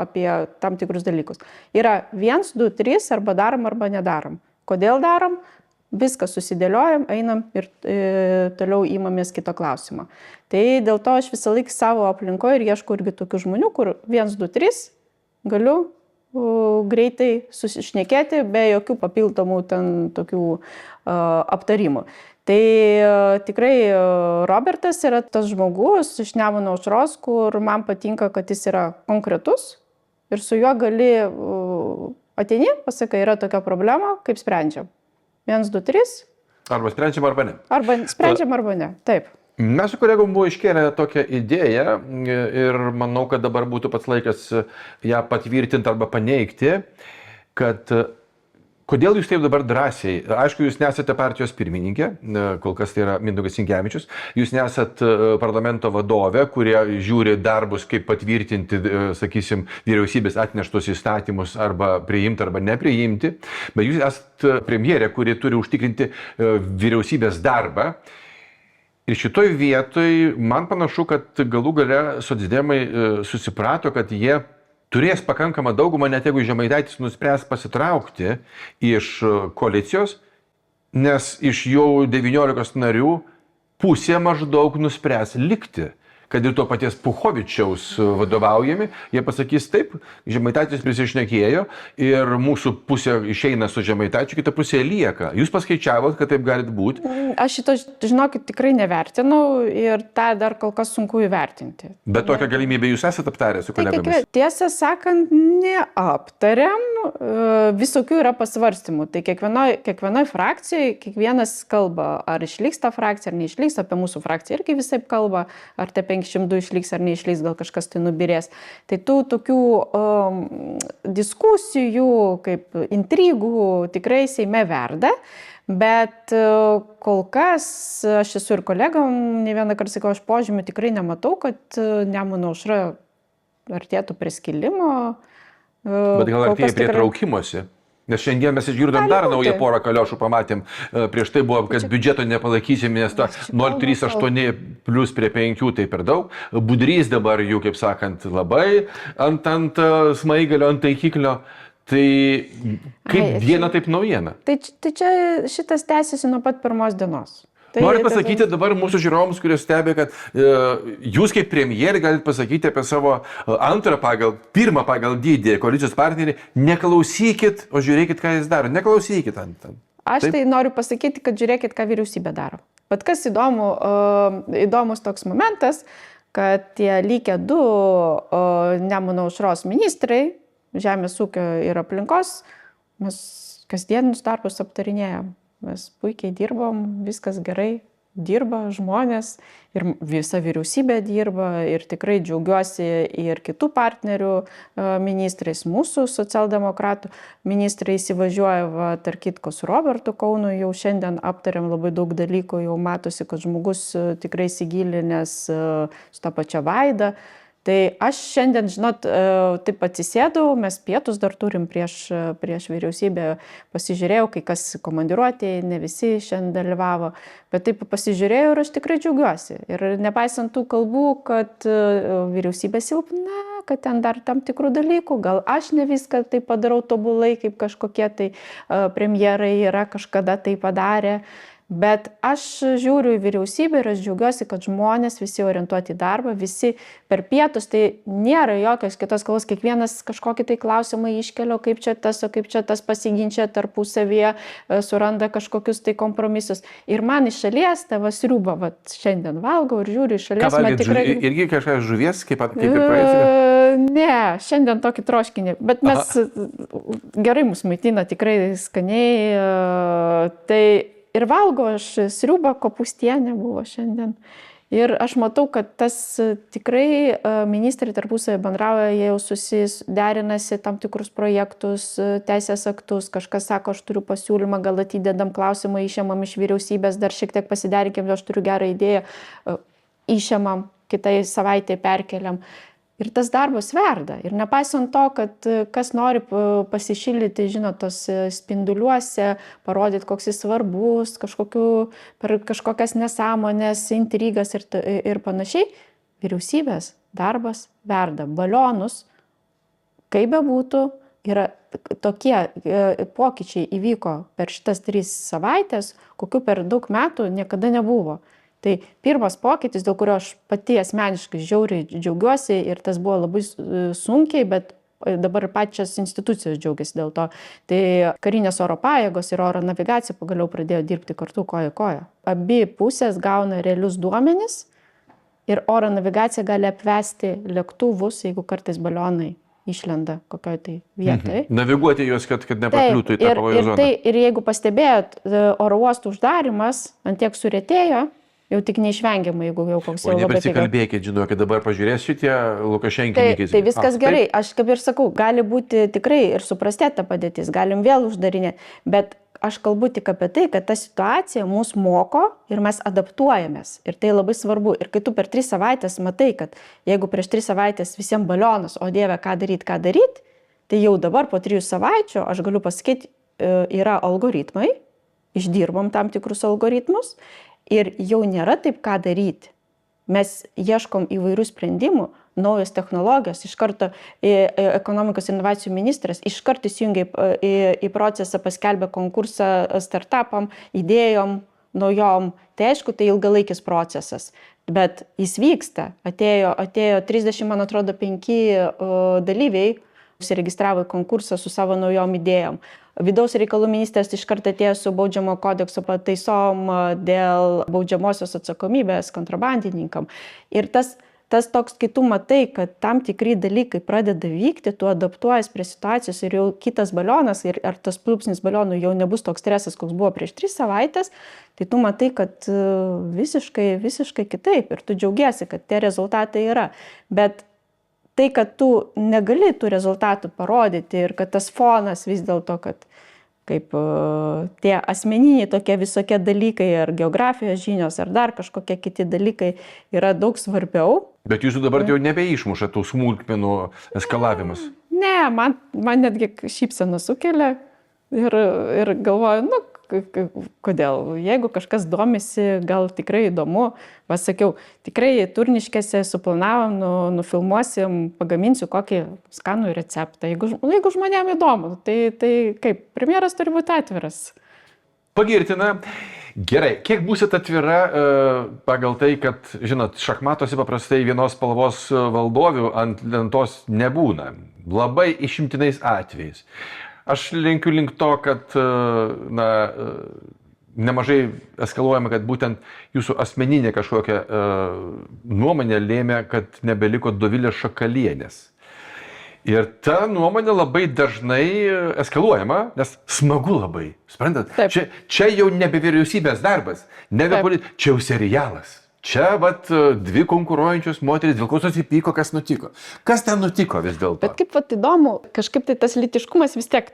apie tam tikrus dalykus. Yra 1, 2, 3 arba darom arba nedarom. Kodėl darom? Viską susidėliojam, einam ir toliau įmamės kito klausimo. Tai dėl to aš visą laiką savo aplinkoje ir ieškau irgi tokių žmonių, kur 1, 2, 3 galiu greitai susišnekėti be jokių papildomų ten tokių aptarimų. Tai tikrai Robertas yra tas žmogus iš Nemuno aušros, kur man patinka, kad jis yra konkretus ir su juo gali ateini, pasakai, yra tokia problema, kaip sprendžiam. 1, 2, 3. Arba sprendžiam, arba ne. Arba sprendžiam, arba ne. Taip. Mes su kolegom buvo iškėlę tokią idėją ir manau, kad dabar būtų pats laikas ją patvirtinti arba paneigti, kad kodėl jūs taip dabar drąsiai, aišku, jūs nesate partijos pirmininkė, kol kas tai yra Mindaugas Sinkevičius, jūs nesat parlamento vadovė, kurie žiūri darbus, kaip patvirtinti, sakysim, vyriausybės atneštus įstatymus arba priimti arba nepriimti, bet jūs esate premjerė, kuri turi užtikrinti vyriausybės darbą. Ir šitoj vietoj man panašu, kad galų gale socdemai susiprato, kad jie turės pakankamą daugumą, net jeigu Žemaitaitis nuspręs pasitraukti iš koalicijos, nes iš jau 19 narių pusė maždaug nuspręs likti. Kad ir to paties Puchovičiaus vadovaujami, jie pasakys taip, Žemaitaitis prisišnekėjo ir mūsų pusė išeina su Žemaitaičiu, kita pusė lieka. Jūs paskaičiavot, kad taip galit būti? Aš šito, žinokit, tikrai nevertinau ir tą dar kol kas sunku įvertinti. Bet tokią galimybę jūs esate aptarę su kolegomis? Tiesą sakant, neaptariam, visokių yra pasvarstymų. Tai kiekvienoj frakcijai, kiekvienas kalba, ar išliks ta frakcija, ar neišliks, apie mūsų frakciją irgi visai kalba, ar te 502 išliks ar neišliks, gal kažkas tai nubirės. Tai tų tokių diskusijų, kaip intrigų tikrai Seime verda, bet kol kas aš esu ir kolegom, ne vieną kartą sakau, aš požymių tikrai nematau, kad Nemuno aušra artėtų prie skilimo. Bet gal artėja prie traukimosi? Nes šiandien mes išgirdom dar naują porą kaliošų, pamatėm. Prieš tai buvo, kad biudžeto nepalaikysim, nes ta 0,38 plus prie 5 tai per daug. Budrys dabar jų, kaip sakant, labai ant smaigalio, ant taikiklio. Tai kaip diena, taip naujiena. Tai čia šitas tęsiasi nuo pat pirmos dienos. Noriu pasakyti dabar mūsų žiūrovams, kurie stebi, kad jūs kaip premjerė galite pasakyti apie savo pirmą pagal dydį koalicijos partnerį, neklausykit, o žiūrėkit, ką jis daro. Neklausykit ant. Aš tai noriu pasakyti, kad žiūrėkit, ką vyriausybė daro. Bet kas įdomus toks momentas, kad tie likę 2 Nemuno aušros ministrai, žemės ūkio ir aplinkos, mes kasdienius darbus aptarinėjom. Mes puikiai dirbom, viskas gerai, dirba žmonės ir visa vyriausybė dirba ir tikrai džiaugiuosi ir kitų partnerių ministrais, mūsų socialdemokratų ministrai įsivažiuoja, tarp kitko su Robertu Kaunu, jau šiandien aptariam labai daug dalykų, jau matosi, kad žmogus tikrai įsigilinęs su ta pačia Vaida. Tai aš šiandien, žinot, taip atsisėdau, mes pietus dar turim prieš vyriausybę, pasižiūrėjau, kai kas komandiruotėje, ne visi šiandien dalyvavo, bet taip pasižiūrėjau ir aš tikrai džiaugiuosi. Ir nepaisant tų kalbų, kad vyriausybė silpna, kad ten dar tam tikrų dalykų, gal aš ne viską tai padarau tobulai, kaip kažkokie tai premjerai yra kažkada tai padarę. Bet aš žiūriu į vyriausybę ir aš džiaugiuosi, kad žmonės visi orientuoti į darbą, visi per pietus, tai nėra jokios kitos kalbos, kiekvienas kažkokį tai klausimą iškelia, kaip čia tas pasiginčia tarpusavyje, suranda kažkokius tai kompromisus. Ir man iš šalies tavo sriubą, šiandien valgau ir žiūriu iš šalies. Ką valgėt, tikrai... irgi kažką žuvies, kaip ir praeitį? Ne, šiandien tokį troškinį, bet mes gerai mus maitina, tikrai skaniai, tai ir valgo aš sriubą, kopūstienė buvo šiandien. Ir aš matau, kad tas tikrai ministrai tarpusavy bendrauja, jie jau susiderinasi tam tikrus projektus, teisės aktus, kažkas sako, aš turiu pasiūlymą, gal atidedam klausimą, išėmam iš vyriausybės, dar šiek tiek pasiderkim, aš turiu gerą idėją, išėmam, kitai savaitėje perkeliam. Ir tas darbas verda. Ir nepaisant to, kad kas nori pasišildyti, žinot, tos spinduliuose, parodyti, koks jis svarbus, per kažkokias nesąmonės, intrigas ir panašiai, vyriausybės darbas verda. Balionus, kaip bebūtų, yra tokie pokyčiai įvyko per šitas 3 savaitės, kokių per daug metų niekada nebuvo. Tai pirmas pokytis, dėl kurio aš pati asmeniškai žiauriai džiaugiuosi ir tas buvo labai sunkiai, bet dabar pačios institucijos džiaugiasi dėl to. Tai karinės oro pajėgos ir oro navigacija pagaliau pradėjo dirbti kartu koja į koją. Abi pusės gauna realius duomenis ir oro navigacija gali apvesti lėktuvus, jeigu kartais balionai išlenda kokioj tai vietoje. Naviguoti juos, kad nepakliūtų į tą pavojų zoną. Ir jeigu pastebėjot, oro uostų uždarimas antiek suretėjo, jau tik neišvengiamai, jeigu jau koks jau labai... O neprisikalbėkit, žinau, kad dabar pažiūrės šitie Lukašenkininkai. Tai viskas gerai, aš kaip ir sakau, gali būti tikrai ir suprastėta padėtis, galim vėl uždarinėti, bet aš kalbu tik apie tai, kad ta situacija mus moko ir mes adaptuojamės. Ir tai labai svarbu. Ir kai tu per 3 savaitės matai, kad jeigu prieš 3 savaitės visiems balionas, o Dieve, ką daryt, tai jau dabar po 3 savaičių, aš galiu pasakyti, yra algoritmai, išdirbom tam tikrus algoritmus, ir jau nėra taip, ką daryti. Mes ieškom įvairių sprendimų, naujos technologijos, iš karto ekonomikos inovacijų ministras iš karto įsijungia į procesą, paskelbė konkursą startupam, idėjom, naujom. Tai aišku, tai ilgalaikis procesas, bet jis vyksta. Atėjo 30, man atrodo, 5 dalyviai, užsiregistravo į konkursą su savo naujom idėjom. Vidaus reikalų ministras iš karto atėjo su baudžiamo kodekso pataisom dėl baudžiamosios atsakomybės kontrabandininkam. Ir tas toks, kai tu matai, kad tam tikri dalykai pradeda vykti, tu adaptuojas prie situacijos ir jau kitas balionas, ar tas pliūpsnis balionų jau nebus toks stresas, koks buvo prieš 3 savaitės, tai tu matai, kad visiškai kitaip ir tu džiaugiesi, kad tie rezultatai yra. Bet tai, kad tu negali tų rezultatų parodyti ir kad tas fonas vis dėlto, kad kaip tie asmeniniai tokie visokie dalykai, ar geografijos žinios, ar dar kažkokie kiti dalykai yra daug svarbiau. Bet jūsų dabar jau nebeišmuša tų smulkmenų eskalavimas? Ne, man netgi šypseną sukelia ir galvoju, kodėl, jeigu kažkas domisi, gal tikrai įdomu, pasakiau, tikrai Turniškėse suplanavom, nufilmuosim, pagaminsiu kokį skanų receptą, jeigu žmonėm įdomu, tai kaip, premjeras turi būti atviras. Pagirtina. Gerai, kiek būsit atvira pagal tai, kad, žinot, šachmatuose paprastai vienos spalvos valdovių ant lentos nebūna, labai išimtinais atvejais. Aš linkiu link to, kad nemažai eskaluojama, kad būtent jūsų asmeninė kažkokia nuomonė lėmė, kad nebeliko Dovilės Šakalienės. Ir ta nuomonė labai dažnai eskaluojama, nes smagu labai. Suprantat? Čia jau nebe vyriausybės darbas, čia jau serialas. Čia, dvi konkuruojančios moteris, dėl ko susipyko, kas nutiko. Kas ten nutiko vis dėlto? Bet kaip įdomu, kažkaip tai tas lytiškumas vis tiek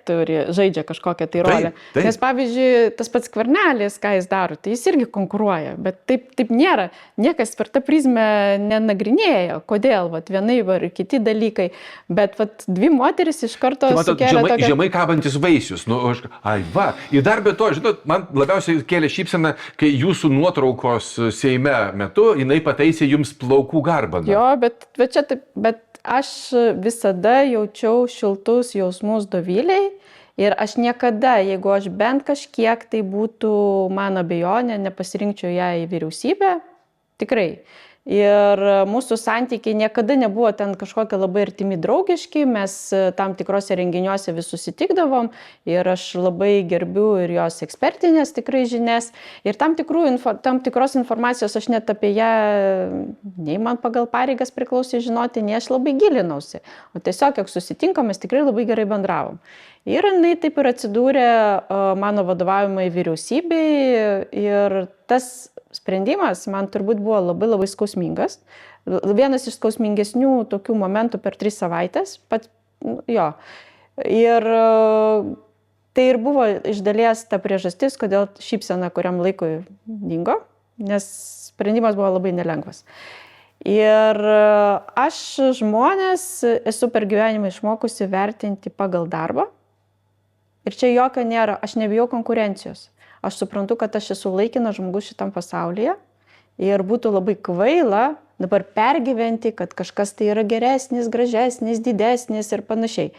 žaidžia kažkokią tai rolę. Taip. Nes pavyzdžiui, tas pats Skvernelis, ką jis daro, tai jis irgi konkuruoja, bet taip nėra. Niekas per tą prizmę nenagrinėja, kodėl, vienai ir kiti dalykai. Bet dvi moteris iš karto sukėlė tokią... Žemai kabantis vaisius. Ir dar be to, žinot, man labiausiai kėlė šypseną, kai jūsų nuotraukos Seime metu jinai pataisė jums plaukų garbaną. Jo, bet aš visada jaučiau šiltus jausmus Doviliai ir aš niekada, jeigu aš bent kažkiek tai būtų man abejonė, nepasirinkčiau ją į vyriausybę, tikrai. Ir mūsų santykiai niekada nebuvo ten kažkokie labai artimi draugiški, mes tam tikrose renginiuose vis susitikdavom ir aš labai gerbiu ir jos ekspertinės tikrai žinias ir tam tikros informacijos aš net apie ją, nei man pagal pareigas priklausė žinoti, nei aš labai gilinausi, o tiesiog, kiek susitinkam, mes tikrai labai gerai bendravom. Ir jinai taip ir atsidūrė mano vadovaujamai vyriausybei ir tas sprendimas man turbūt buvo labai labai skausmingas. Vienas iš skausmingesnių tokių momentų per 3 savaitės. Ir tai ir buvo iš dalies ta priežastis, kodėl šypsena kuriam laikui dingo, nes sprendimas buvo labai nelengvas. Ir aš žmonės esu per gyvenimą išmokusi vertinti pagal darbą. Ir čia jokio nėra, aš nebijau konkurencijos. Aš suprantu, kad aš esu laikinas žmogus šitam pasaulyje ir būtų labai kvaila dabar pergyventi, kad kažkas tai yra geresnis, gražesnis, didesnis ir panašiai.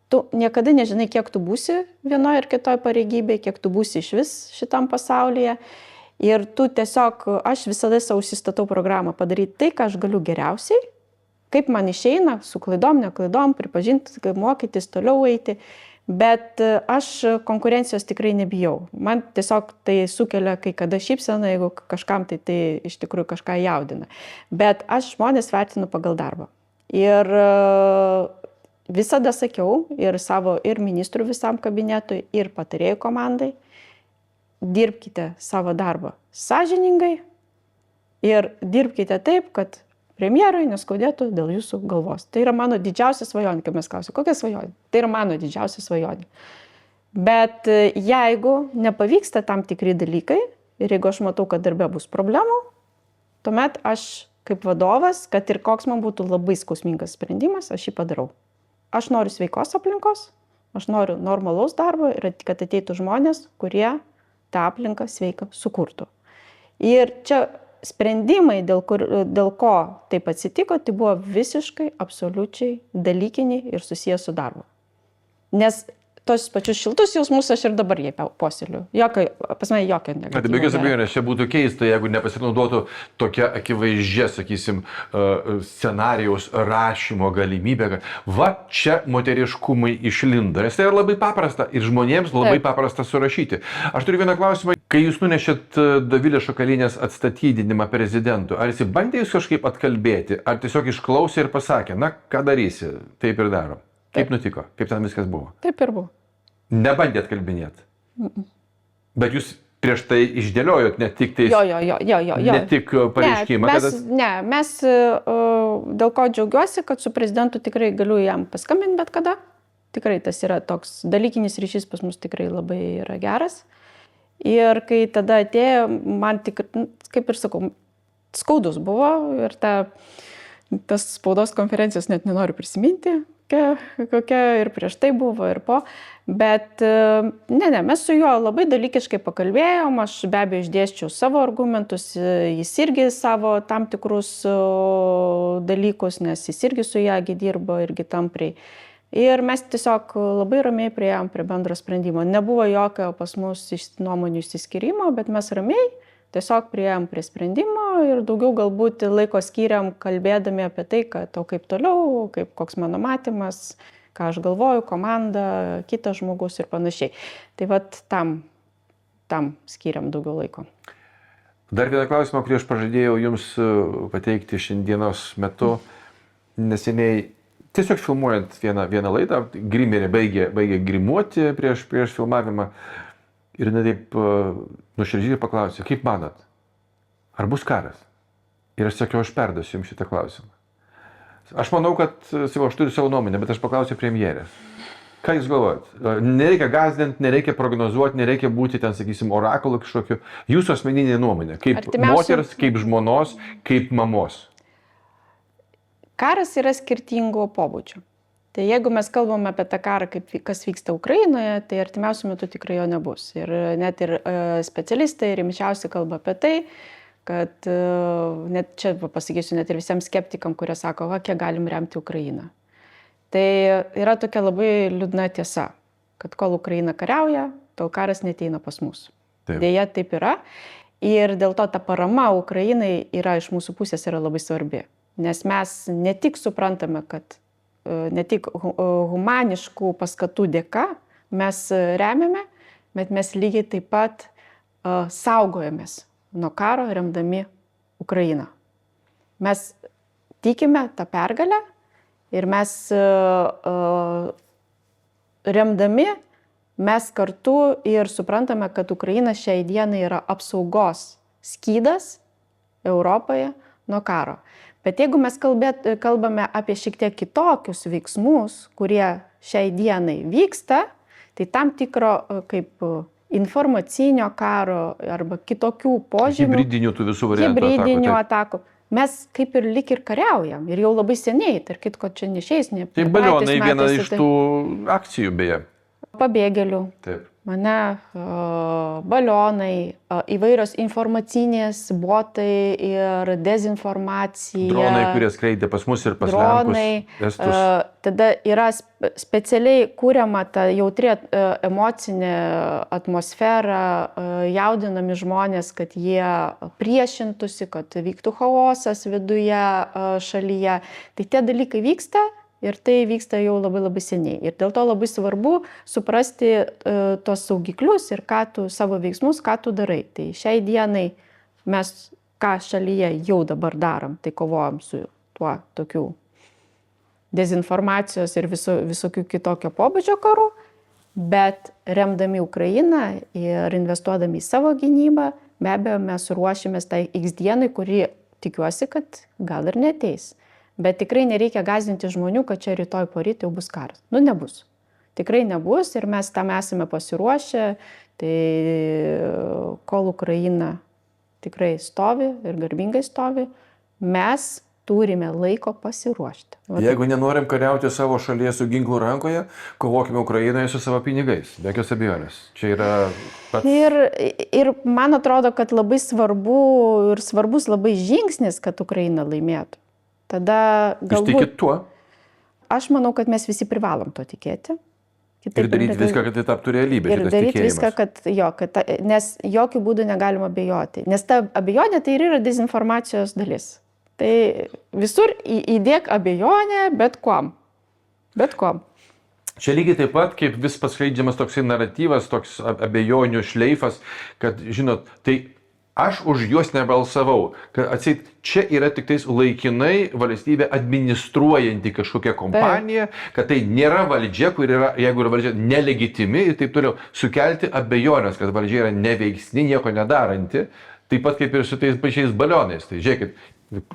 Tu niekada nežinai, kiek tu būsi vienoje ir kitoje pareigybėje, kiek tu būsi iš vis šitam pasaulyje. Ir tu tiesiog, aš visada savo užsistatau programą padaryti tai, ką aš galiu geriausiai, kaip man išeina, su klaidom, neklaidom, pripažinti, mokytis, toliau eiti. Bet aš konkurencijos tikrai nebijau. Man tiesiog tai sukelia kai kada šypseną, jeigu kažkam tai iš tikrųjų kažką jaudina. Bet aš žmonės vertinu pagal darbą. Ir visada sakiau ir savo ir ministrų visam kabinetui, ir patarėjų komandai, dirbkite savo darbą sąžiningai ir dirbkite taip, kad premjerui neskaudėtų dėl jūsų galvos. Tai yra mano didžiausia svajonė, kaip mes klausim. Kokia svajonė? Tai yra mano didžiausia svajonė. Bet jeigu nepavyksta tam tikri dalykai ir jeigu aš matau, kad darbe bus problemų, tuomet aš kaip vadovas, kad ir koks man būtų labai skausmingas sprendimas, aš jį padarau. Aš noriu sveikos aplinkos, aš noriu normalaus darbo ir kad ateitų žmonės, kurie tą aplinką sveiką sukurtų. Ir čia sprendimai, dėl ko taip atsitiko, tai buvo visiškai, absoliučiai dalykiniai ir susijęs su darbu. Nes tos pačius šiltus jausmus aš ir dabar jai puoseliu. Pas mane jokio negatyvo. Tai be jokios abejonės, čia būtų keista, jeigu nepasinaudotų tokia akivaizdžia, sakysim, scenarijaus rašymo galimybė. Čia moteriškumai išlindo. Nes tai yra labai paprasta ir žmonėms labai paprasta surašyti. Aš turiu vieną klausimą. Kai jūs nunešėt Dovilės Šakalienės atstatydinimą prezidentu, ar jis bandė jūs kažkaip atkalbėti, ar tiesiog išklausė ir pasakė, ką darysi, taip ir darom. Kaip nutiko? Kaip ten viskas buvo? Taip ir buvo. Nebandė atkalbinėti. Bet jūs prieš tai išdėliojot ne tik tai... Ne tik pareiškimą. Mes dėl ko džiaugiuosi, kad su prezidentu tikrai galiu jam paskambinti bet kada. Tikrai tas yra toks dalykinis ryšys pas mus tikrai labai yra geras. Ir kai tada atėjo, man tikrai, kaip ir sakau, skaudus buvo ir tas spaudos konferencijos net nenoriu prisiminti, kokia ir prieš tai buvo ir po, bet mes su juo labai dalykiškai pakalbėjom, aš be abejo išdėsčiau savo argumentus, jis irgi savo tam tikrus dalykus, nes jis irgi su jagi dirbo irgi tampriai. Ir mes tiesiog labai ramiai priėjom prie bendro sprendimo. Nebuvo jokio pas mus nuomonių išsiskyrimo, bet mes ramiai tiesiog priėjom prie sprendimo ir daugiau galbūt laiko skyrėm kalbėdami apie tai, kad kaip toliau, koks mano matymas, ką aš galvoju, komanda, kitas žmogus ir panašiai. Tai tam skyrėm daugiau laiko. Dar vieną klausimą, kurį aš pažadėjau jums pateikti šiandienos metu. Neseniai, tiesiog filmuojant vieną laidą, grimerė baigė grimuoti prieš filmavimą. Ir jinai taip nuoširdžiai paklausė, kaip manat, ar bus karas? Ir aš sakiau, aš perduosiu jums šitą klausimą. Aš manau, kad, aš turiu savo nuomonę, bet aš paklausiu premjerės. Ką jūs galvojat? Nereikia gąsdinti, nereikia prognozuoti, nereikia būti ten, sakysim, orakulų kažkokiu. Jūsų asmeninė nuomonė, kaip moters, kaip žmonos, kaip mamos. Karas yra skirtingo pobūdžio. Tai jeigu mes kalbame apie tą karą, kas vyksta Ukrainoje, tai artimiausiu metu tikrai jo nebus. Ir net ir specialistai rimčiausiai kalba apie tai, kad net čia pasakysiu net ir visiems skeptikam, kurie sako, kiek galim remti Ukrainą. Tai yra tokia labai liūdna tiesa, kad kol Ukraina kariauja, tol karas neteina pas mus. Taip. Deja, taip yra. Ir dėl to ta parama Ukrainai yra iš mūsų pusės yra labai svarbi. Nes mes ne tik suprantame, kad ne tik humaniškų paskatų dėka mes remiame, bet mes lygiai taip pat saugojamės nuo karo remdami Ukrainą. Mes tikime tą pergalę ir mes remdami mes kartu ir suprantame, kad Ukraina šiai dienai yra apsaugos skydas Europoje nuo karo. Bet jeigu mes kalbame apie šiek tiek kitokius veiksmus, kurie šiai dienai vyksta, tai tam tikro kaip informacinio karo arba kitokių požymių. Hibridinių tų visų variantų. Hibridinių atakų. Mes kaip ir lik ir kariaujam. Ir jau labai seniai, tarp kitko čia neišeis. Tai balionai viena iš tų akcijų beje. Pabėgėlių. Taip. Balionai, įvairios informacinės botai ir dezinformacija. Dronai, kurie skraidė pas mus ir pas Lenkus, Estus. Tada yra specialiai kūriama ta jautri emocinė atmosfera, jaudinami žmonės, kad jie priešintųsi, kad vyktų chaosas viduje šalyje. Tai tie dalykai vyksta. Ir tai vyksta jau labai labai seniai. Ir dėl to labai svarbu suprasti tos saugiklius ir savo veiksmus, ką tu darai. Tai šiai dienai mes, ką šalyje jau dabar darom, tai kovojam su tuo tokiu dezinformacijos ir visokių kitokio pobūdžio karų, bet remdami Ukrainą ir investuodami į savo gynybą, be abejo mes ruošimės tai X dienai, kuri tikiuosi, kad gal ir neteis. Bet tikrai nereikia gąsdinti žmonių, kad čia rytoj poryt jau bus karas. Nebus. Tikrai nebus ir mes tam esame pasiruošę. Tai kol Ukraina tikrai stovi ir garbingai stovi, mes turime laiko pasiruošti. Jeigu nenorim kariauti savo šalyje su ginklu rankoje, kovokime Ukrainoje su savo pinigais. Be jokios abejonės. Čia yra pats... Ir man atrodo, kad labai svarbu ir svarbus labai žingsnis, kad Ukraina laimėtų. Tada galbūt... Jūs tikit tuo? Aš manau, kad mes visi privalom to tikėti. Ir daryti viską, kad tai taptų realybė. Ir daryti viską, nes jokių būdų negalima abejoti. Nes ta abejonė tai ir yra dezinformacijos dalis. Tai visur įdėk abejonę bet kuom. Bet kuom. Čia lygiai taip pat, kaip vis paskleidžiamas toksai naratyvas, toks abejonių šleifas, kad, žinot, tai aš už juos nebalsavau, kad atseit čia yra tik tais laikinai valstybė administruojanti kažkokią kompaniją, kad tai nėra valdžia, kur yra, jeigu yra valdžia nelegitimi ir taip toliau, sukelti abejonės, kad valdžia yra neveiksni, nieko nedaranti, taip pat kaip ir su tais pačiais balionais. Tai žiūrėkit,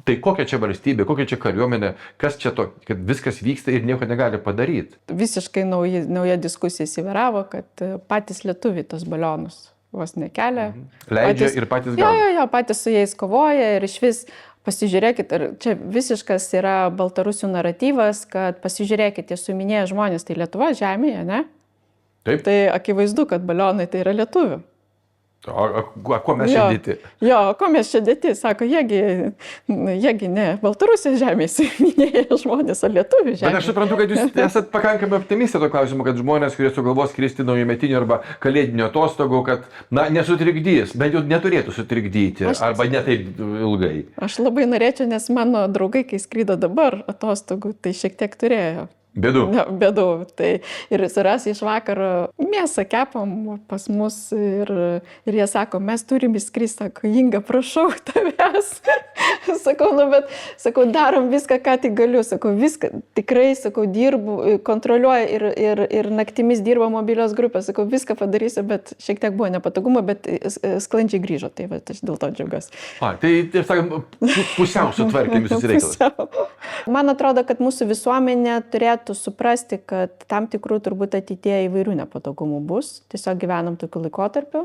tai kokia čia valstybė, kokia čia kariuomenė, kas čia to, kad viskas vyksta ir nieko negali padaryti. Visiškai nauja diskusija įsivyravo, kad patys lietuviai tos balionus vos nekelia. Leidžia ir patys gauna. Jo, patys su jais kovoja ir iš vis pasižiūrėkit, ir čia visiškas yra baltarusių naratyvas, kad pasižiūrėkit, jie suminėja žmonės, tai Lietuva žemėje, ne? Taip. Tai akivaizdu, kad balionai tai yra lietuvių. O ko mes čia dėti? Jo, ko mes čia dėti? Sako, jiegi ne Baltarusijos žemės minėja žmonės, o lietuvių žemės. Bet aš suprantu, kad jūs esat pakankamai optimistė to klausimu, kad žmonės, kurie sugalvos skristi naujametinių arba kalėdinio atostogų, kad, nesutrikdys, bent jau neturėtų sutrikdyti, arba ne taip ilgai. Aš labai norėčiau, nes mano draugai, kai skrydo dabar atostogų, tai šiek tiek turėjo. Bėdų. Bėdų. Tai ir suras iš vakaro mėsą kepam pas mus ir jie sako, mes turim įskristi, sako, Inga, prašau tavęs. Sakau, bet, sakau, darom viską, ką tik galiu, sakau, viską, tikrai, sakau, dirbu, kontroliuoju ir naktimis dirba mobilios grupės, sakau, viską padarysiu, bet šiek tiek buvo nepatogumo, bet sklandžiai grįžo, tai va, aš dėl to džiaugiuosi. Tai, sakant, pusiau sutvarkėm visus reikalus. Man atrodo, kad mūsų visuomenė turėtų suprasti, kad tam tikrų turbūt ateityje įvairių nepatogumų bus. Tiesiog gyvenam tokiu laikotarpiu.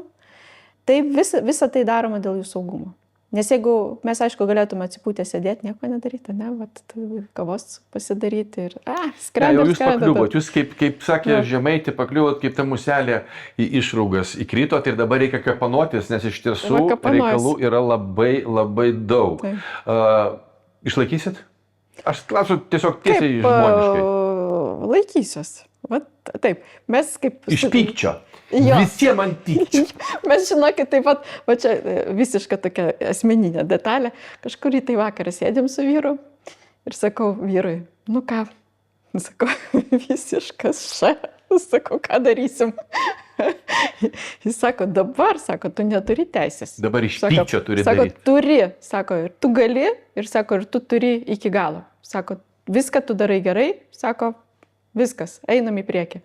Tai visa tai daroma dėl jų saugumo. Nes jeigu mes, aišku, galėtume atsipūtę sėdėti, nieko nedaryti, ne, vat, kavos pasidaryti ir skrendam. Jūs pakliuvot, jūs kaip sakė Žemaitė, pakliuvot kaip ta muselė į išraugas, įkritot ir dabar reikia kapanotis, nes iš tiesų reikalų yra labai daug. Išlaikysit? Aš klausiu tiesiog tiesiai žmoniškai. Laikysiuos. Vat, taip, mes kaip... Iš pykčio. Visiems ant pykčio. Mes žinokit, taip pat, va čia visiška tokia asmeninė detalė. Kažkurį tai vakarą sėdėm su vyru ir sakau vyrui, nu ką, sakau, visiškas sakau, ką darysim. Jis sako, dabar, sako, tu neturi teisės. Dabar iš pykčio turi sako, daryti. Turi, sako, ir tu gali, ir sako, ir tu turi iki galo. Sako, viską tu darai gerai, sako, viskas, einam į priekį.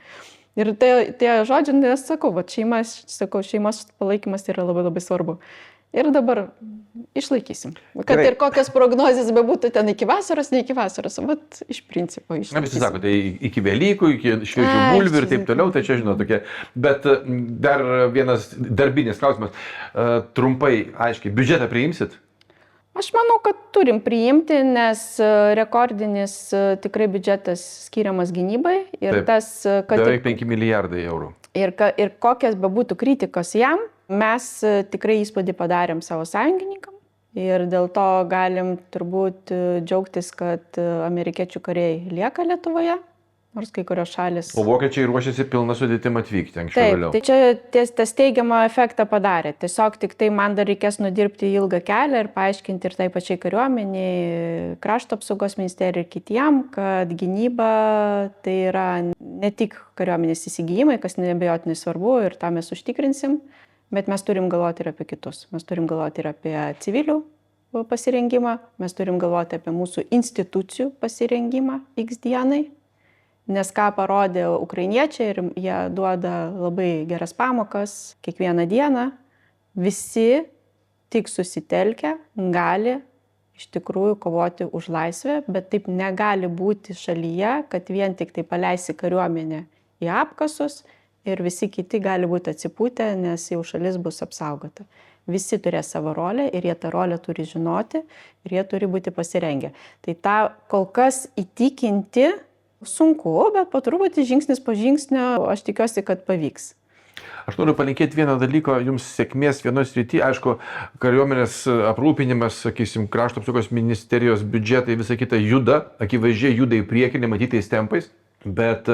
Ir tie žodžiai, nes sakau, va, šeimos palaikymas yra labai svarbu. Ir dabar išlaikysim. Kad Gerai. Ir kokios prognozijas bebūtų ten iki vasaros, ne iki vasaros, vat iš principo išlaikysim. Na, visi sako, tai iki Velykų, iki šviežių bulvių ir taip toliau, tai čia žinot tokie. Bet dar vienas darbinis klausimas. Trumpai, aiškiai, biudžetą priimsit? Aš manau, kad turim priimti, nes rekordinis tikrai biudžetas skiriamas gynybai. Ir Taip, tas, kad beveik 5 milijardai eurų. Ir kokias bebūtų kritikos jam, mes tikrai įspūdį padarėm savo sąjungininkam. Ir dėl to galim turbūt džiaugtis, kad amerikiečių kariai lieka Lietuvoje, nors kai kurios šalis. O vokiečiai ruošiasi pilną sudėtim atvykti anksčiau vėliau. Tai čia tas teigiamą efektą padarė. Tiesiog tik tai man dar reikės nudirbti ilgą kelią ir paaiškinti ir tai pačiai kariuomeniai, krašto apsaugos ministerijai ir kitiem, kad gynyba tai yra ne tik kariuomenės įsigijimai, kas neabejotinai svarbu ir tą mes užtikrinsim, bet mes turim galvoti ir apie kitus. Mes turim galvoti ir apie civilių pasirengimą, mes turim galvoti apie mūsų institucijų pasirengimą X dienai. Nes ką parodė ukrainiečiai ir jie duoda labai geras pamokas kiekvieną dieną, visi tik susitelkę gali iš tikrųjų kovoti už laisvę, bet taip negali būti šalyje, kad vien tik tai paleisi kariuomenę į apkasus ir visi kiti gali būti atsipūtę, nes jau šalis bus apsaugota. Visi turės savo rolę ir jie tą rolę turi žinoti ir jie turi būti pasirengę. Tai tą kol kas įtikinti sunku, bet po truputį žingsnis po žingsnio aš tikiuosi, kad pavyks. Aš noriu palinkėti vieną dalyką, jums sėkmės vienoje srityje. Aišku, kariuomenės aprūpinimas, sakysim, krašto apsaugos ministerijos biudžetai, visa kita juda, akivaizdžiai juda į priekį, nematytais tempais, bet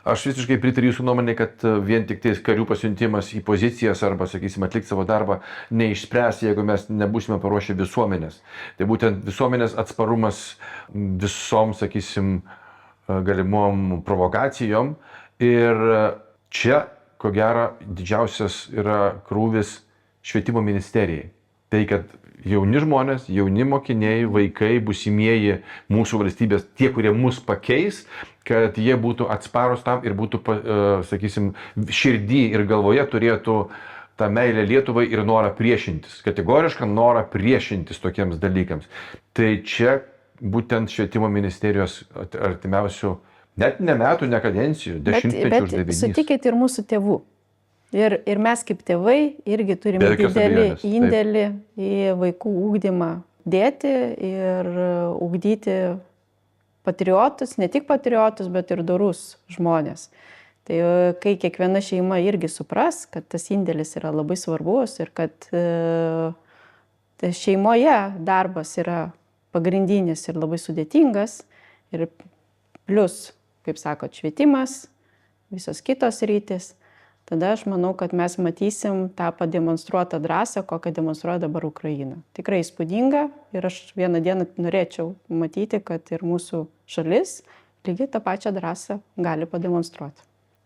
aš visiškai pritariu jūsų nuomonė, kad vien tik tais karių pasiuntimas į pozicijas arba, sakysim, atlikti savo darbą neišspręs, jeigu mes nebūsime paruošę visuomenės. Tai būtent visuomenės atsparumas visom, sakysim, galimom provokacijom ir čia, ko gero, didžiausias yra krūvis švietimo ministerijai. Tai, kad jauni žmonės, jauni mokiniai, vaikai, būsimieji mūsų valstybės, tie, kurie mus pakeis, kad jie būtų atsparus tam ir būtų, sakysim, širdį ir galvoje turėtų tą meilę Lietuvai ir norą priešintis, kategorišką norą priešintis tokiems dalykams. Tai čia būtent švietimo ministerijos artimiausių, net ne metų, ne kadencijų, dešimtmečių uždavinys. Bet sutikit ir mūsų tėvų. Ir mes kaip tėvai irgi turime didelį indėlį į vaikų ugdymą dėti ir ugdyti patriotus, ne tik patriotus, bet ir dorus žmonės. Tai kai kiekviena šeima irgi supras, kad tas indėlis yra labai svarbus ir kad šeimoje darbas yra pagrindinis ir labai sudėtingas ir plus, kaip sako, švietimas, visos kitos rytis, tada aš manau, kad mes matysim tą pademonstruotą drąsą, kokią demonstruoja dabar Ukraina. Tikrai įspūdinga ir aš vieną dieną norėčiau matyti, kad ir mūsų šalis lygiai tą pačią drąsą gali pademonstruoti.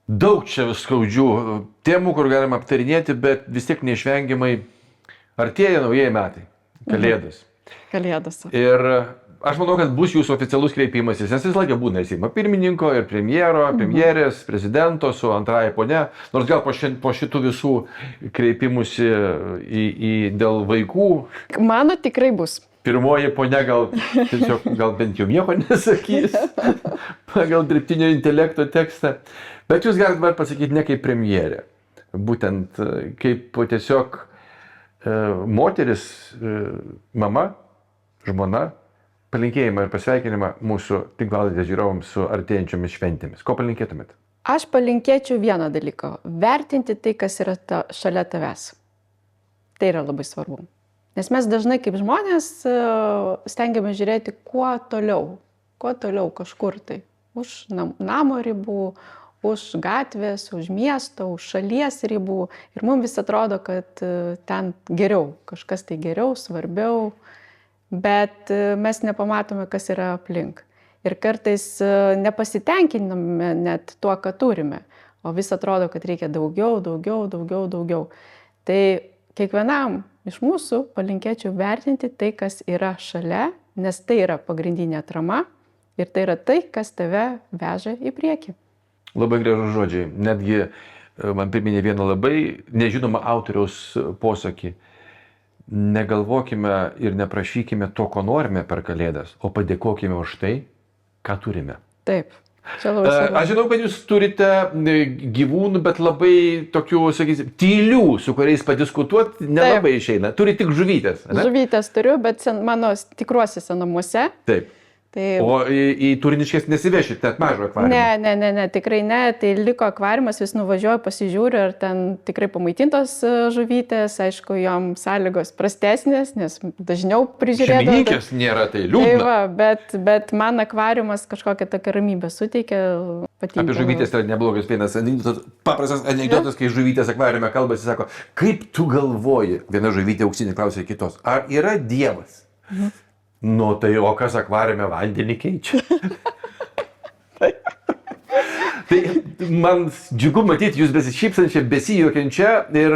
Daug čia skaudžių temų, kur galima aptarinėti, bet vis tiek neišvengiamai artėja naujieji metai. Kalėdos. Kalėdos. Ir aš manau, kad bus jūsų oficialus kreipimasis, nes visą laiką būna ir Seimo pirmininko, ir premjerės, prezidento su antraja ponia, nors gal po šitų visų kreipimusi dėl vaikų. Mano tikrai bus. Pirmoji ponia gal bent jau nieko nesakys pagal dirbtinio intelekto tekstą. Bet jūs galite pasakyti ne kaip premjerė, būtent kaip tiesiog moteris, mama, žmona, palinkėjimą ir pasveikinimą mūsų tinklalaidės žiūrovams su artėjančiomis šventėmis. Ko palinkėtumėt? Aš palinkėčiau vieną dalyką - vertinti tai, kas yra šalia tavęs. Tai yra labai svarbu. Nes mes dažnai kaip žmonės stengiame žiūrėti kuo toliau kažkur tai. Už namo ribų, už gatvės, už miesto, už šalies ribų. Ir mums vis atrodo, kad ten geriau, kažkas tai geriau, svarbiau. Bet mes nepamatome, kas yra aplink. Ir kartais nepasitenkiname net tuo, ką turime. O vis atrodo, kad reikia daugiau. Tai kiekvienam iš mūsų palinkėčiau vertinti tai, kas yra šalia, nes tai yra pagrindinė atrama ir tai yra tai, kas tave veža į priekį. Labai gražus žodžiai. Netgi man priminė vieną labai nežinomą autoriaus posakį. Negalvokime ir neprašykime to, ko norime per Kalėdas, o padėkokime už tai, ką turime. Taip. Aš žinau, kad jūs turite gyvūnų, bet labai tokių, sakysim, tylių, su kuriais padiskutuoti nelabai išeina. Turi tik žuvytės. Ne? Žuvytės turiu, bet mano tikruosiuose namuose. Taip. O į Turniškes nesivešit, net mažo akvariumą? Ne, tikrai ne. Tai liko akvariumas, vis nuvažiuoju, pasižiūriu, ar ten tikrai pamaitintos žuvytės, aišku, jom sąlygos prastesnės, nes dažniau prižiūrėdavo. Šeimininkės nėra, tai liūdna. Bet man akvariumas kažkokią tokią ramybę suteikia. Patinka. Apie žuvytės tai neblogas vienas paprastas anekdotas, kai žuvytės akvariume kalbasi, sako, kaip tu galvoji, viena žuvytė auksinė klausė kitos, ar yra Dievas? Nu, tai o kas akvariume vandenį keičia? Tai man džiugu matyti jūs besišypsančią, besijuokiančią ir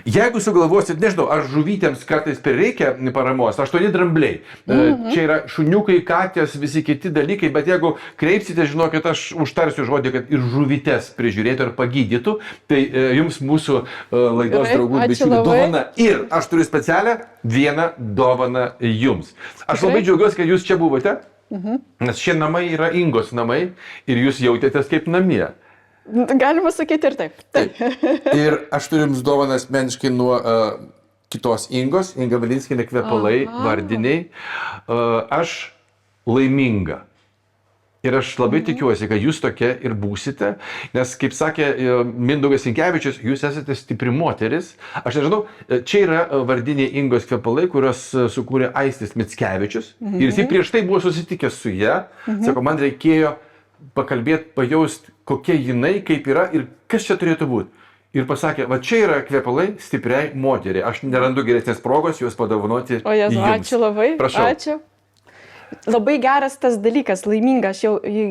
jeigu sugalvosit, nežinau, ar žuvytėms kartais prireikia paramos, 8 drambliai. Čia yra šuniukai, katės, visi kiti dalykai, bet jeigu kreipsite, žinokit, aš užtarsiu žodį, kad ir žuvytės prižiūrėtų ir pagydytų, tai jums mūsų laidos draugų bičiulių dovana. Ir aš turiu specialią vieną dovaną jums. Aš labai džiaugiuosi, kad jūs čia buvote. Nes šie namai yra Ingos namai ir jūs jautėtės kaip namie. Galima sakyti ir taip. Ir aš turiu jums dovaną asmeniškai nuo kitos Ingos, Inga Valinskienė kvepalai, vardiniai. Aš laiminga. Ir aš labai tikiuosi, kad jūs tokia ir būsite, nes, kaip sakė Mindaugas Sinkevičius, jūs esate stipri moteris. Aš nežinau, čia yra vardiniai Ingos kvepalai, kurios sukūrė Aistis Mickevičius. Ir jis prieš tai buvo susitikęs su ją. Sako, man reikėjo pakalbėti, pajausti, kokia jinai, kaip yra ir kas čia turėtų būti. Ir pasakė, va čia yra kvepalai stipriai moteriai. Aš nerandu geresnės progos juos padovanoti. O Jėzu, ačiū labai. Prašau. Ačiū. Labai geras tas dalykas, laiminga, aš jau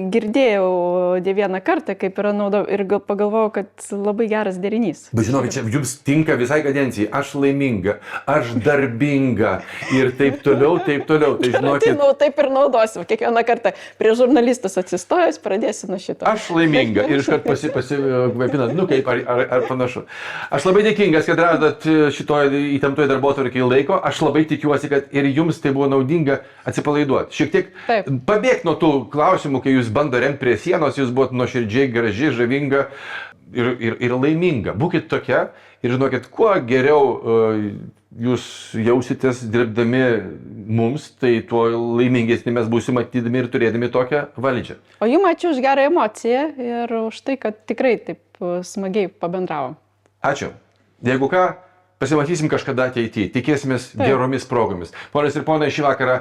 girdėjau ne vieną kartą, kaip yra nauda ir pagalvojau, kad labai geras derinys. Bet žinokit, čia jums tinka visai kadencijai, aš laiminga, aš darbinga ir taip toliau. Tai žinokit. Taip ir naudosiu, kiekvieną kartą prie žurnalistus atsistojus, pradėsiu nuo šito. Aš laiminga ir iškart pasikvėpinat, kaip ar panašu. Aš labai dėkingas, kad radot šitoje įtemptoje darbotvarkėje laiko, aš labai tikiuosi, kad ir jums tai buvo naudinga atsipalaiduoti. Šiek tiek pabėgti nuo tų klausimų, kai jūs bando remti prie sienos, jūs buvote nuoširdžiai, graži, žavinga ir laiminga. Būkit tokia ir žinokit, kuo geriau jūs jausitės dirbdami mums, tai tuo laimingesni mes būsim matydami ir turėdami tokią valdžią. O jums ačiū už gerą emociją ir už tai, kad tikrai taip smagiai pabendravom. Ačiū. Jeigu ką, pasimatysim kažkada ateityje, tikėsimės geromis progomis. Ponios ir ponai, šį vakarą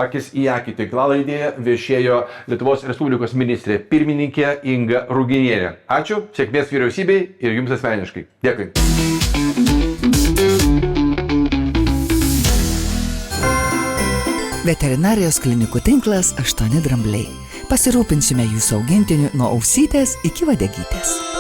akis į akį tinklalaidėje viešėjo Lietuvos Respublikos ministrė pirmininkė Inga Ruginienė. Ačiū, sėkmės vyriausybei ir jums asmeniškai. Dėkui. Veterinarijos klinikų tinklas 8 drambliai. Pasirūpinsime jūsų augintiniu nuo ausytės iki vadegytės.